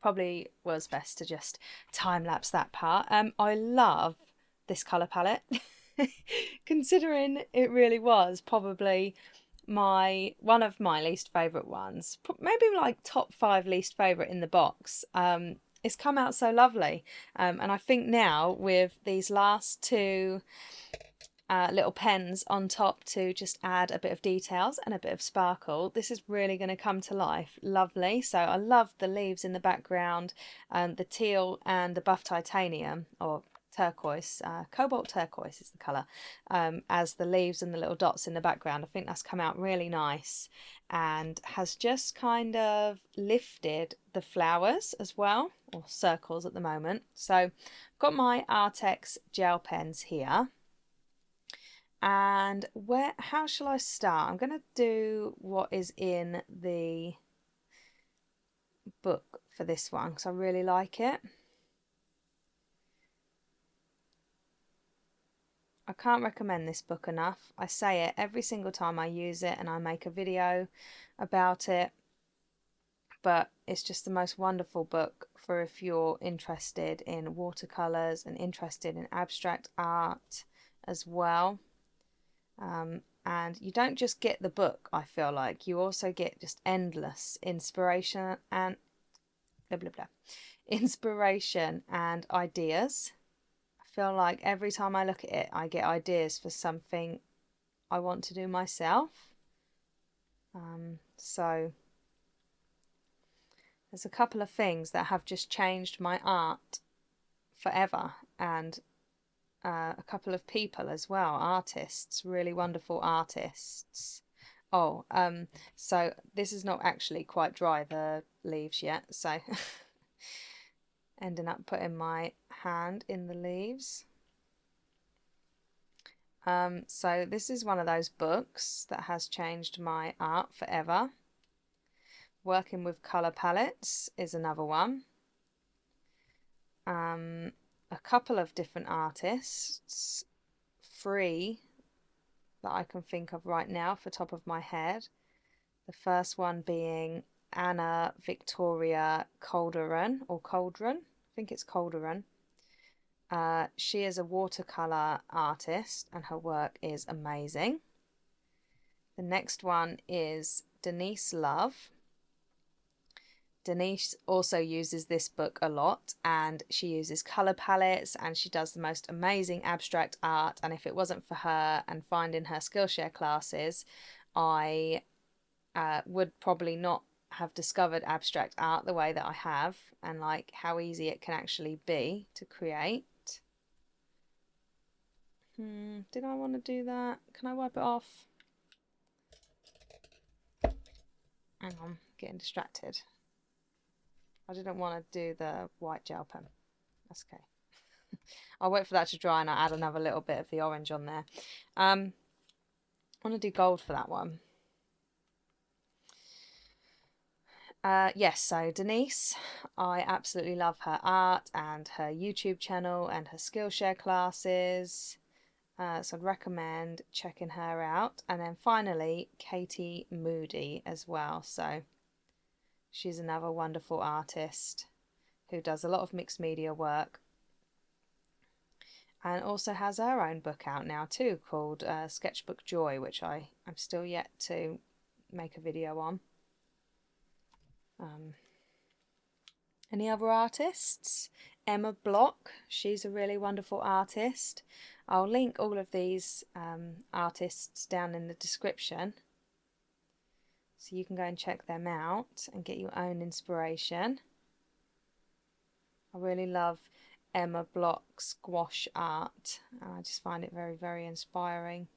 probably was best to just time lapse that part. I love this colour palette considering it really was probably one of my least favourite ones, maybe like top 5 least favourite in the box. It's come out so lovely, and I think now with these last 2 little pens on top to just add a bit of details and a bit of sparkle, this is really going to come to life lovely. So I love the leaves in the background, the teal and the buff titanium, or turquoise, cobalt turquoise is the colour, as the leaves and the little dots in the background. I think that's come out really nice and has just kind of lifted the flowers as well, or circles at the moment. So I've got my Arrtx gel pens here. And how shall I start? I'm going to do what is in the book for this one because I really like it. I can't recommend this book enough. I say it every single time I use it and I make a video about it. but it's just the most wonderful book for if you're interested in watercolors and interested in abstract art as well. And you don't just get the book, I feel like you also get just endless inspiration and blah blah blah inspiration and ideas. I feel like every time I look at it I get ideas for something I want to do myself. So there's a couple of things that have just changed my art forever, and a couple of people as well, artists, really wonderful artists. Oh, so this is not actually quite dry, the leaves, yet, so ending up putting my hand in the leaves. So this is one of those books that has changed my art forever. Working with colour palettes is another one. A couple of different artists, 3 that I can think of right now off the top of my head. The first one being Anna Victoria Calderon, or Cauldron, I think it's Calderon. She is a watercolour artist and her work is amazing. The next one is Denise Love. Denise also uses this book a lot, and she uses colour palettes and she does the most amazing abstract art, and if it wasn't for her and finding her Skillshare classes, I would probably not have discovered abstract art the way that I have, and like how easy it can actually be to create. Did I want to do that? Can I wipe it off? Hang on, getting distracted. I didn't want to do the white gel pen. That's okay. I'll wait for that to dry and I'll add another little bit of the orange on there. I want to do gold for that one. Yes, so Denise, I absolutely love her art and her YouTube channel and her Skillshare classes. So I'd recommend checking her out. And then finally, Katie Moody as well. So she's another wonderful artist who does a lot of mixed media work and also has her own book out now too, called Sketchbook Joy, which I'm still yet to make a video on. Any other artists? Emma Block, she's a really wonderful artist. I'll link all of these artists down in the description so you can go and check them out and get your own inspiration. I really love Emma Block's gouache art, and I just find it very, very inspiring.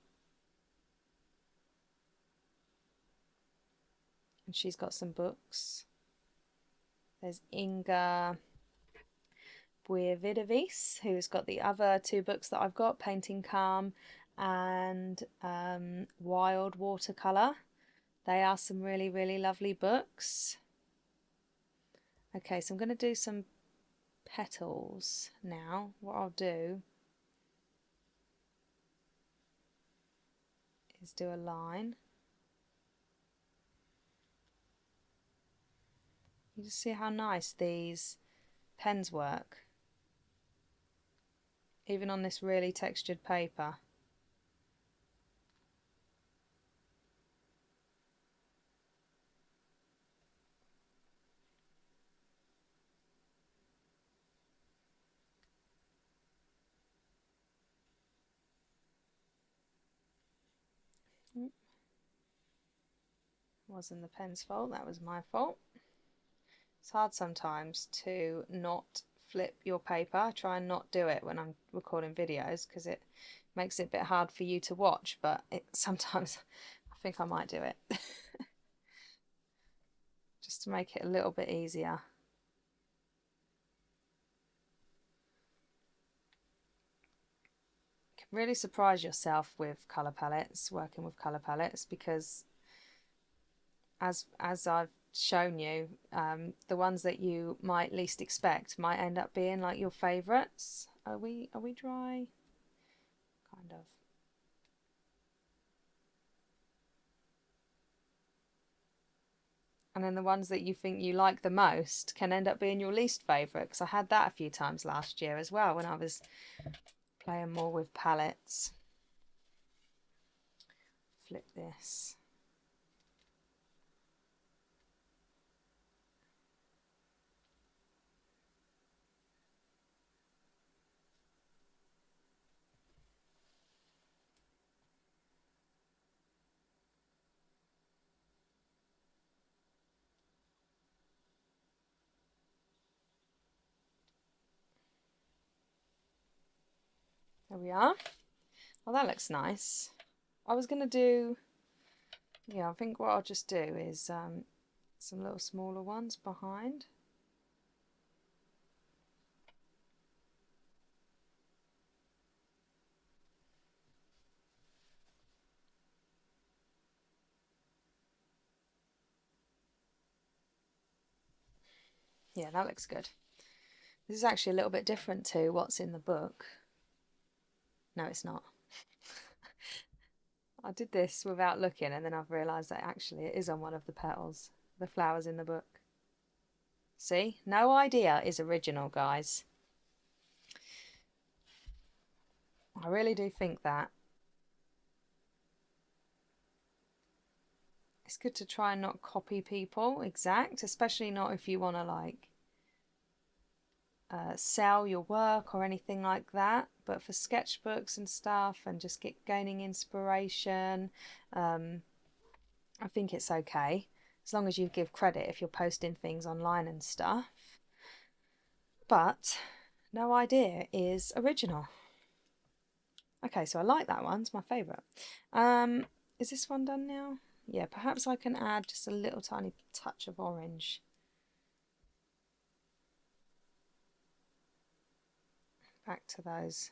And she's got some books. There's Inga Buividavice, who's got the other 2 books that I've got, Painting Calm and Wild Watercolor. They are some really, really lovely books. Okay, so I'm going to do some petals now. What I'll do is do a line. You just see how nice these pens work, even on this really textured paper. Wasn't the pen's fault, that was my fault. It's hard sometimes to not flip your paper. I try and not do it when I'm recording videos because it makes it a bit hard for you to watch, but sometimes I think I might do it just to make it a little bit easier. You can really surprise yourself with colour palettes, working with colour palettes, because as I've shown you, the ones that you might least expect might end up being like your favourites. Are we dry? Kind of. And then the ones that you think you like the most can end up being your least favourite, because I had that a few times last year as well when I was playing more with palettes. Flip this. There we are. Well, that looks nice. I was going to do, yeah, I think what I'll just do is some little smaller ones behind. Yeah, that looks good. This is actually a little bit different to what's in the book. No, it's not. I did this without looking, and then I've realised that actually it is on one of the petals, the flowers in the book. See? No idea is original, guys. I really do think that. It's good to try and not copy people exact, especially not if you want to like sell your work or anything like that. But for sketchbooks and stuff and just gaining inspiration, I think it's okay. As long as you give credit if you're posting things online and stuff. But no idea is original. Okay, so I like that one. It's my favourite. Is this one done now? Yeah, perhaps I can add just a little tiny touch of orange. Back to those.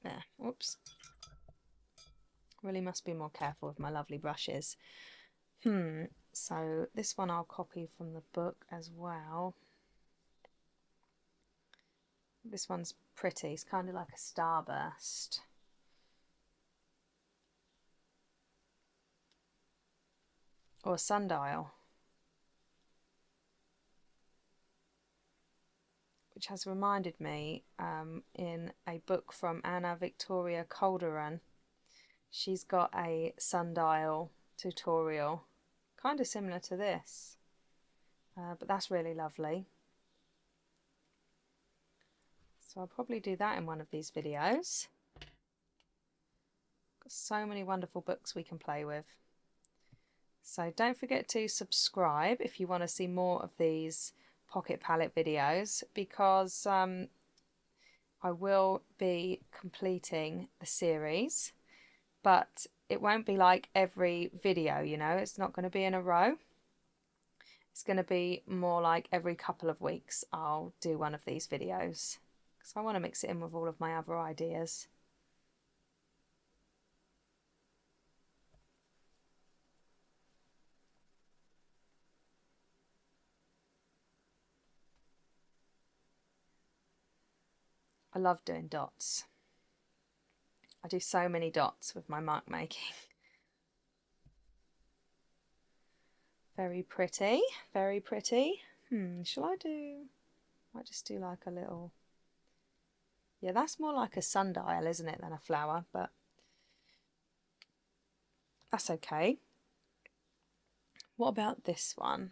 There, oops. Really must be more careful with my lovely brushes. So this one I'll copy from the book as well. This one's pretty. It's kind of like a starburst. Or a sundial. Which has reminded me in a book from Anna Victoria Calderon. She's got a sundial tutorial, kind of similar to this, but that's really lovely. So I'll probably do that in one of these videos. Got so many wonderful books we can play with. So don't forget to subscribe if you want to see more of these pocket palette videos, because I will be completing the series, but it won't be like every video, you know, it's not going to be in a row. It's going to be more like every couple of weeks I'll do one of these videos, because I want to mix it in with all of my other ideas. I love doing dots. I do so many dots with my mark making. Very pretty, very pretty. Shall I do, might just do like a little, yeah, that's more like a sundial, isn't it, than a flower, but that's okay. What about this one?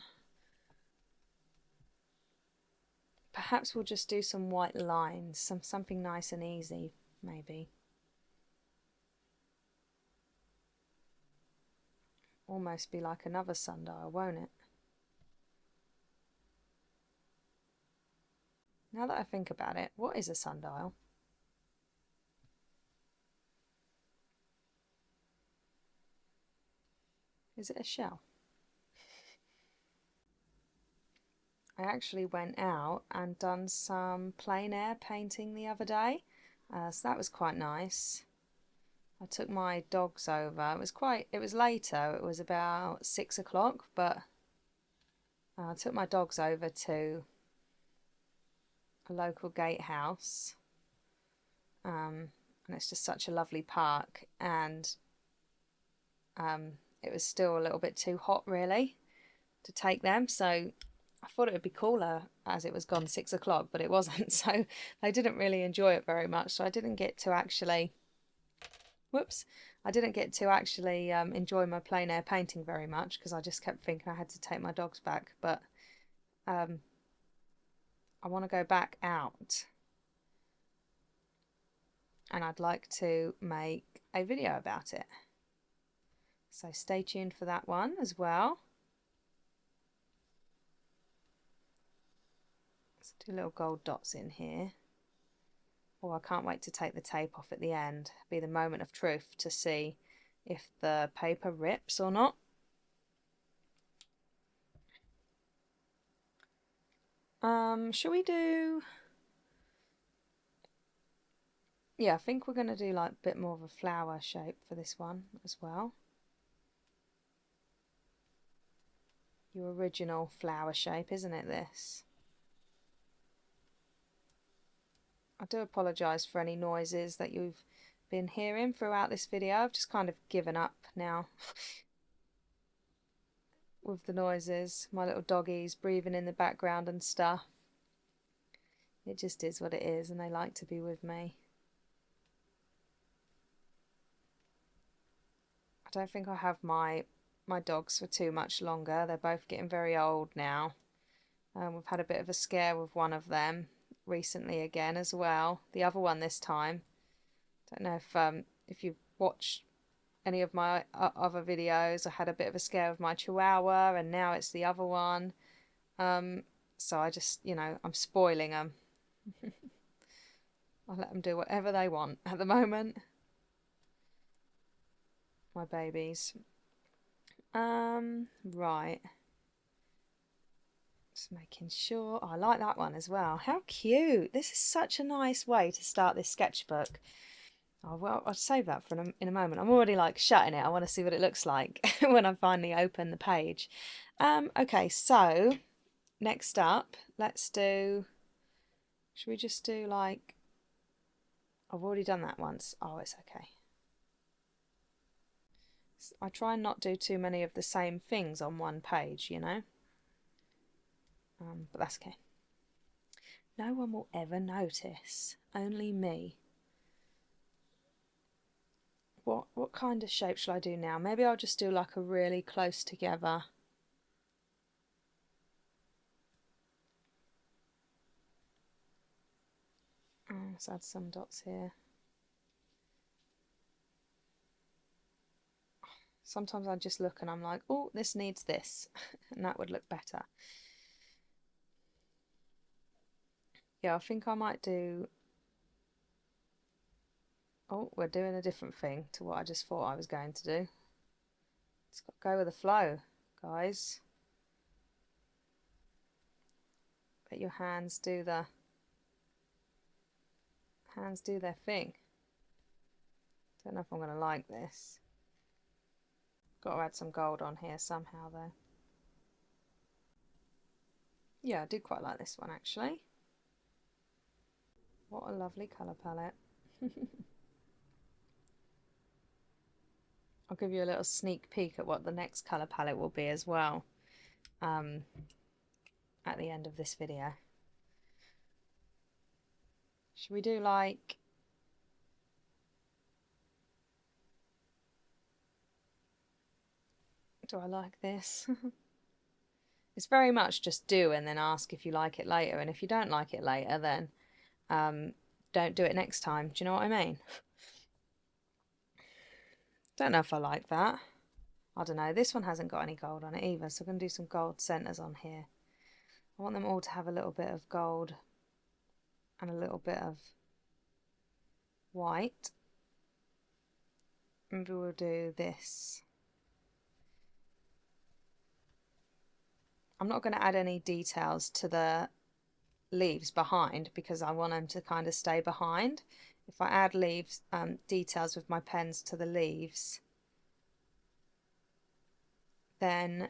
Perhaps we'll just do some white lines, something nice and easy, maybe. Almost be like another sundial, won't it? Now that I think about it, what is a sundial? Is it a shell? I actually went out and done some plein air painting the other day, so that was quite nice. I took my dogs over. It was later, it was about 6 o'clock, but I took my dogs over to a local gatehouse, and it's just such a lovely park, and it was still a little bit too hot really to take them, so I thought it would be cooler as it was gone 6 o'clock, but it wasn't. So I didn't really enjoy it very much, so I didn't get to actually enjoy my plein air painting very much, because I just kept thinking I had to take my dogs back. But I want to go back out, and I'd like to make a video about it, so stay tuned for that one as well. Let's do little gold dots in here. Oh, I can't wait to take the tape off at the end. Be the moment of truth to see if the paper rips or not. Shall we do... Yeah, I think we're going to do like a bit more of a flower shape for this one as well. Your original flower shape, isn't it, this? I do apologise for any noises that you've been hearing throughout this video. I've just kind of given up now with the noises. My little doggies breathing in the background and stuff. It just is what it is, and they like to be with me. I don't think I have my dogs for too much longer. They're both getting very old now. We've had a bit of a scare with one of them recently again as well. The other one this time. Don't know if you've watched any of my other videos. I had a bit of a scare with my Chihuahua, and now it's the other one. So I just, you know, I'm spoiling them. I let them do whatever they want at the moment. My babies. Right. Just making sure. Oh, I like that one as well. How cute. This is such a nice way to start this sketchbook. Oh, well, I'll save that for in a moment. I'm already like shutting it. I want to see what it looks like when I finally open the page. Okay, so next up, let's do... Should we just do like... I've already done that once. Oh, it's okay. I try and not do too many of the same things on one page, you know. But that's okay. No one will ever notice. Only me. What kind of shape shall I do now? Maybe I'll just do like a really close together. Let's add some dots here. Sometimes I just look and I'm like, oh, this needs this, and that would look better. Yeah, I think I might do... Oh, we're doing a different thing to what I just thought I was going to do. It's got to go with the flow, guys. Let your hands do their thing. Don't know if I'm going to like this. Got to add some gold on here somehow though. Yeah, I do quite like this one actually. What a lovely colour palette. I'll give you a little sneak peek at what the next colour palette will be as well at the end of this video. Should we do like... Do I like this? It's very much just do and then ask if you like it later, and if you don't like it later then don't do it next time. Do you know what I mean? Don't know if I like that. I don't know. This one hasn't got any gold on it either, so I'm going to do some gold centres on here. I want them all to have a little bit of gold and a little bit of white. Maybe we'll do this. I'm not going to add any details to the leaves behind because I want them to kind of stay behind. If I add details with my pens to the leaves, then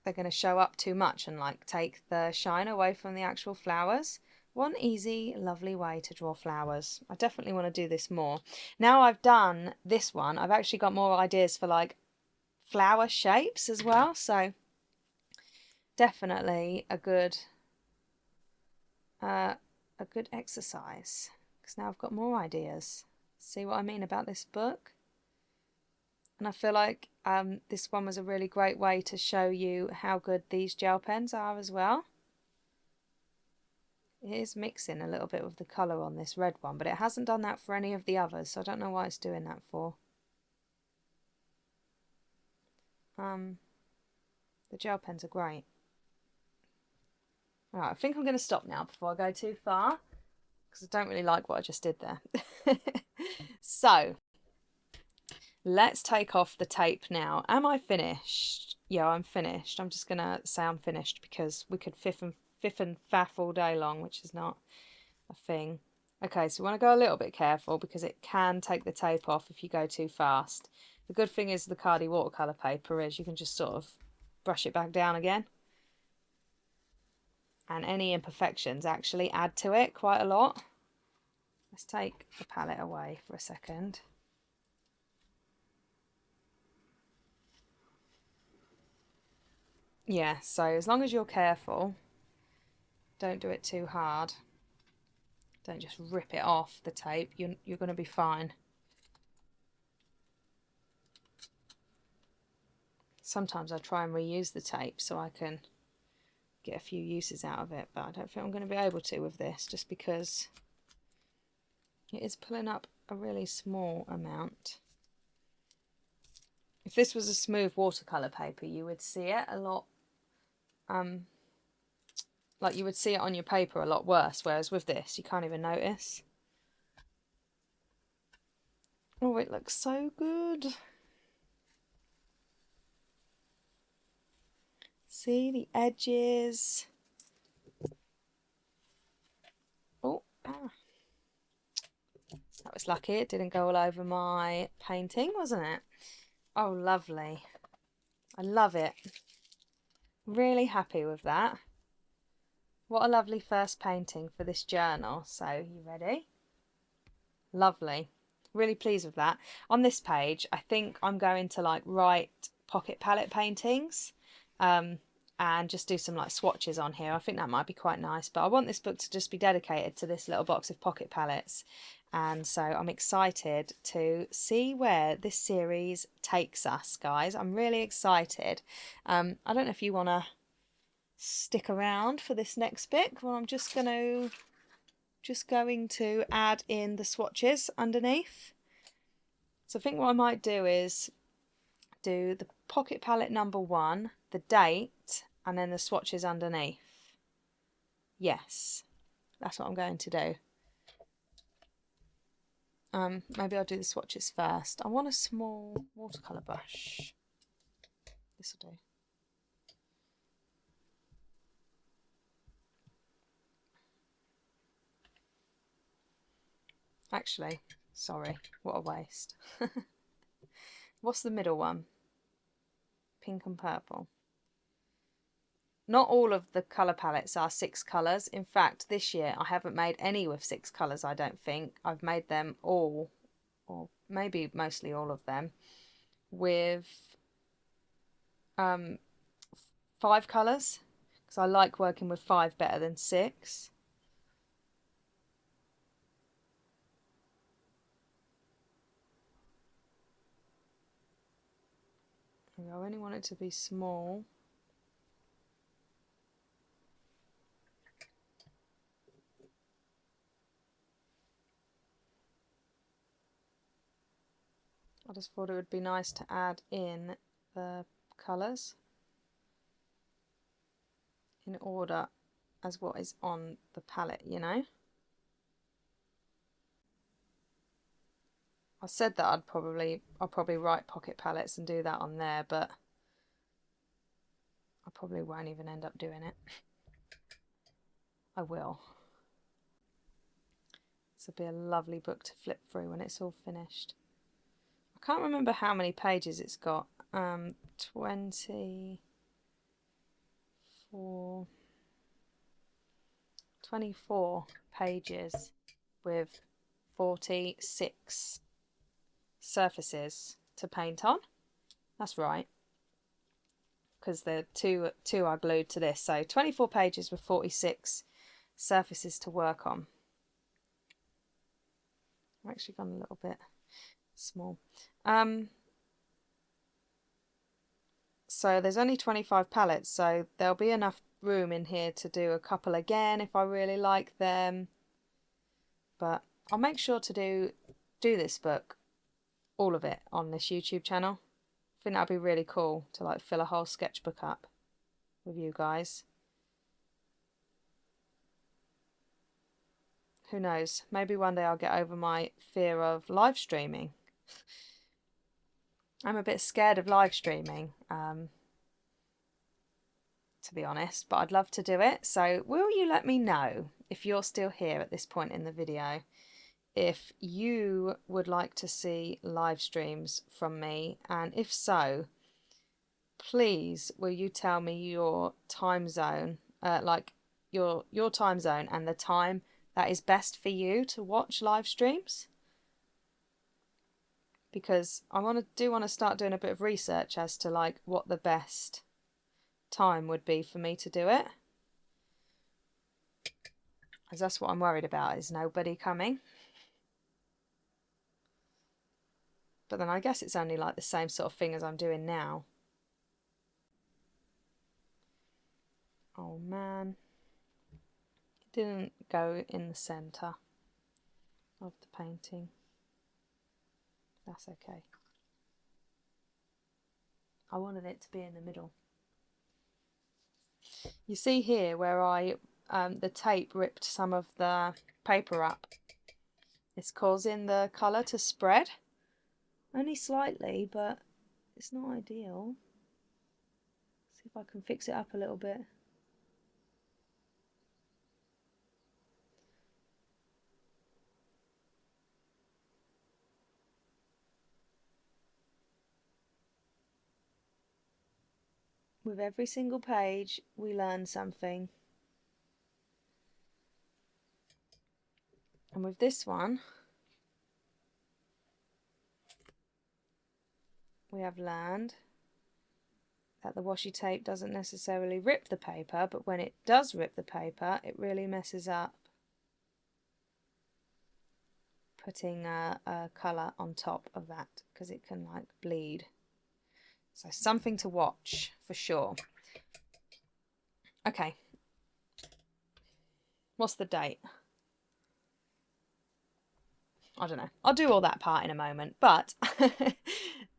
they're going to show up too much and like take the shine away from the actual flowers. One easy, lovely way to draw flowers. I definitely want to do this more. Now I've done this one, I've actually got more ideas for like flower shapes as well. So definitely a good exercise, because now I've got more ideas. See what I mean about this book? And I feel like this one was a really great way to show you how good these gel pens are as well. It is mixing a little bit with the colour on this red one, but it hasn't done that for any of the others, so I don't know why it's doing that for. The gel pens are great. Alright, I think I'm going to stop now before I go too far, because I don't really like what I just did there. So, let's take off the tape now. Am I finished? Yeah, I'm finished. I'm just going to say I'm finished because we could fiff and faff all day long, which is not a thing. Okay, so we want to go a little bit careful because it can take the tape off if you go too fast. The good thing is the Cardi watercolour paper is you can just sort of brush it back down again. And any imperfections actually add to it quite a lot. Let's take the palette away for a second. Yeah, so as long as you're careful, don't do it too hard. Don't just rip it off the tape. You're going to be fine. Sometimes I try and reuse the tape so I can get a few uses out of it, but I don't think I'm going to be able to with this, just because it is pulling up a really small amount. If this was a smooth watercolour paper, you would see it a lot, like you would see it on your paper a lot worse, whereas with this you can't even notice. Oh, it looks so good. See the edges. Oh, that was lucky. It didn't go all over my painting, wasn't it? Oh, lovely. I love it. Really happy with that. What a lovely first painting for this journal. So, you ready? Lovely. Really pleased with that. On this page, I think I'm going to like write pocket palette paintings. And just do some like swatches on here. I think that might be quite nice, but I want this book to just be dedicated to this little box of pocket palettes, and so I'm excited to see where this series takes us, guys. I'm really excited. I don't know if you want to stick around for this next bit. Well, I'm just going to add in the swatches underneath. So I think what I might do is do the pocket palette number 1, the date, and then the swatches underneath. Yes, that's what I'm going to do. Maybe I'll do the swatches first. I want a small watercolour brush. This will do. Actually, sorry, what a waste. What's the middle one? Pink and purple. Not all of the colour palettes are 6 colours. In fact, this year I haven't made any with 6 colours, I don't think. I've made them all, or maybe mostly all of them, with 5 colours, because I like working with 5 better than 6. I only want it to be small. I just thought it would be nice to add in the colours in order as what is on the palette, you know. I said that I'll probably write pocket palettes and do that on there, but I probably won't even end up doing it. I will. This will be a lovely book to flip through when it's all finished. I can't remember how many pages it's got. 24, 24 pages with 46 surfaces to paint on. That's right, because the two are glued to this. So 24 pages with 46 surfaces to work on. I've actually gone a little bit small. So there's only 25 palettes, so there'll be enough room in here to do a couple again if I really like them. But I'll make sure to do this book, all of it, on this YouTube channel. I think that'd be really cool to like fill a whole sketchbook up with you guys. Who knows? Maybe one day I'll get over my fear of live streaming. I'm a bit scared of live streaming, to be honest, but I'd love to do it. So will you let me know, if you're still here at this point in the video, if you would like to see live streams from me, and if so, please will you tell me your time zone, like your time zone and the time that is best for you to watch live streams? Because I want to start doing a bit of research as to like what the best time would be for me to do it, because that's what I'm worried about, is nobody coming. But then I guess it's only like the same sort of thing as I'm doing now. Oh man, it didn't go in the center of the painting. That's okay. I wanted it to be in the middle. You see here where the tape ripped some of the paper up. It's causing the colour to spread. Only slightly, but it's not ideal. See if I can fix it up a little bit. With every single page, we learn something. And with this one, we have learned that the washi tape doesn't necessarily rip the paper, but when it does rip the paper, it really messes up putting a colour on top of that, because it can like bleed. So something to watch for sure. Okay. What's the date? I don't know. I'll do all that part in a moment. But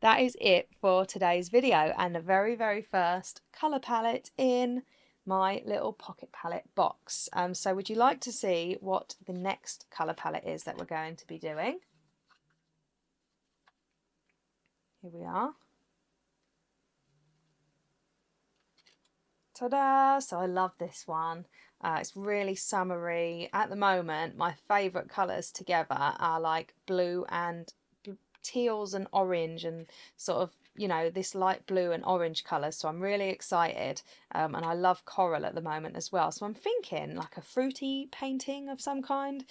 that is it for today's video and the very, very first colour palette in my little pocket palette box. So would you like to see what the next colour palette is that we're going to be doing? Here we are. Ta-da! So I love this one. It's really summery. At the moment, my favourite colours together are like blue and teals and orange and sort of, you know, this light blue and orange colours. So I'm really excited. And I love coral at the moment as well. So I'm thinking like a fruity painting of some kind,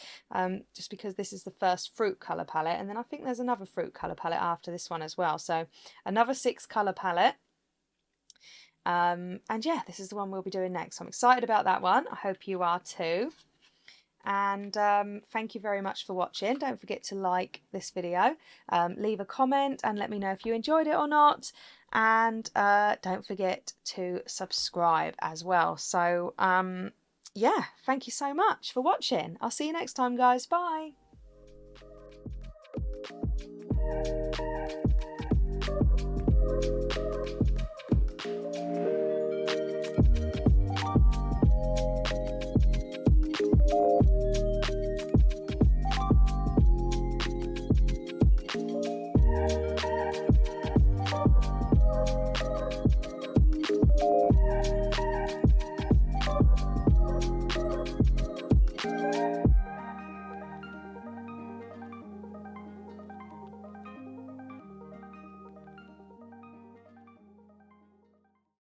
just because this is the first fruit colour palette. And then I think there's another fruit colour palette after this one as well. So another 6 colour palette. And yeah, this is the one we'll be doing next. So I'm excited about that one. I hope you are too. And thank you very much for watching. Don't forget to like this video, leave a comment and let me know if you enjoyed it or not. And don't forget to subscribe as well. So yeah, thank you so much for watching. I'll see you next time, guys. Bye.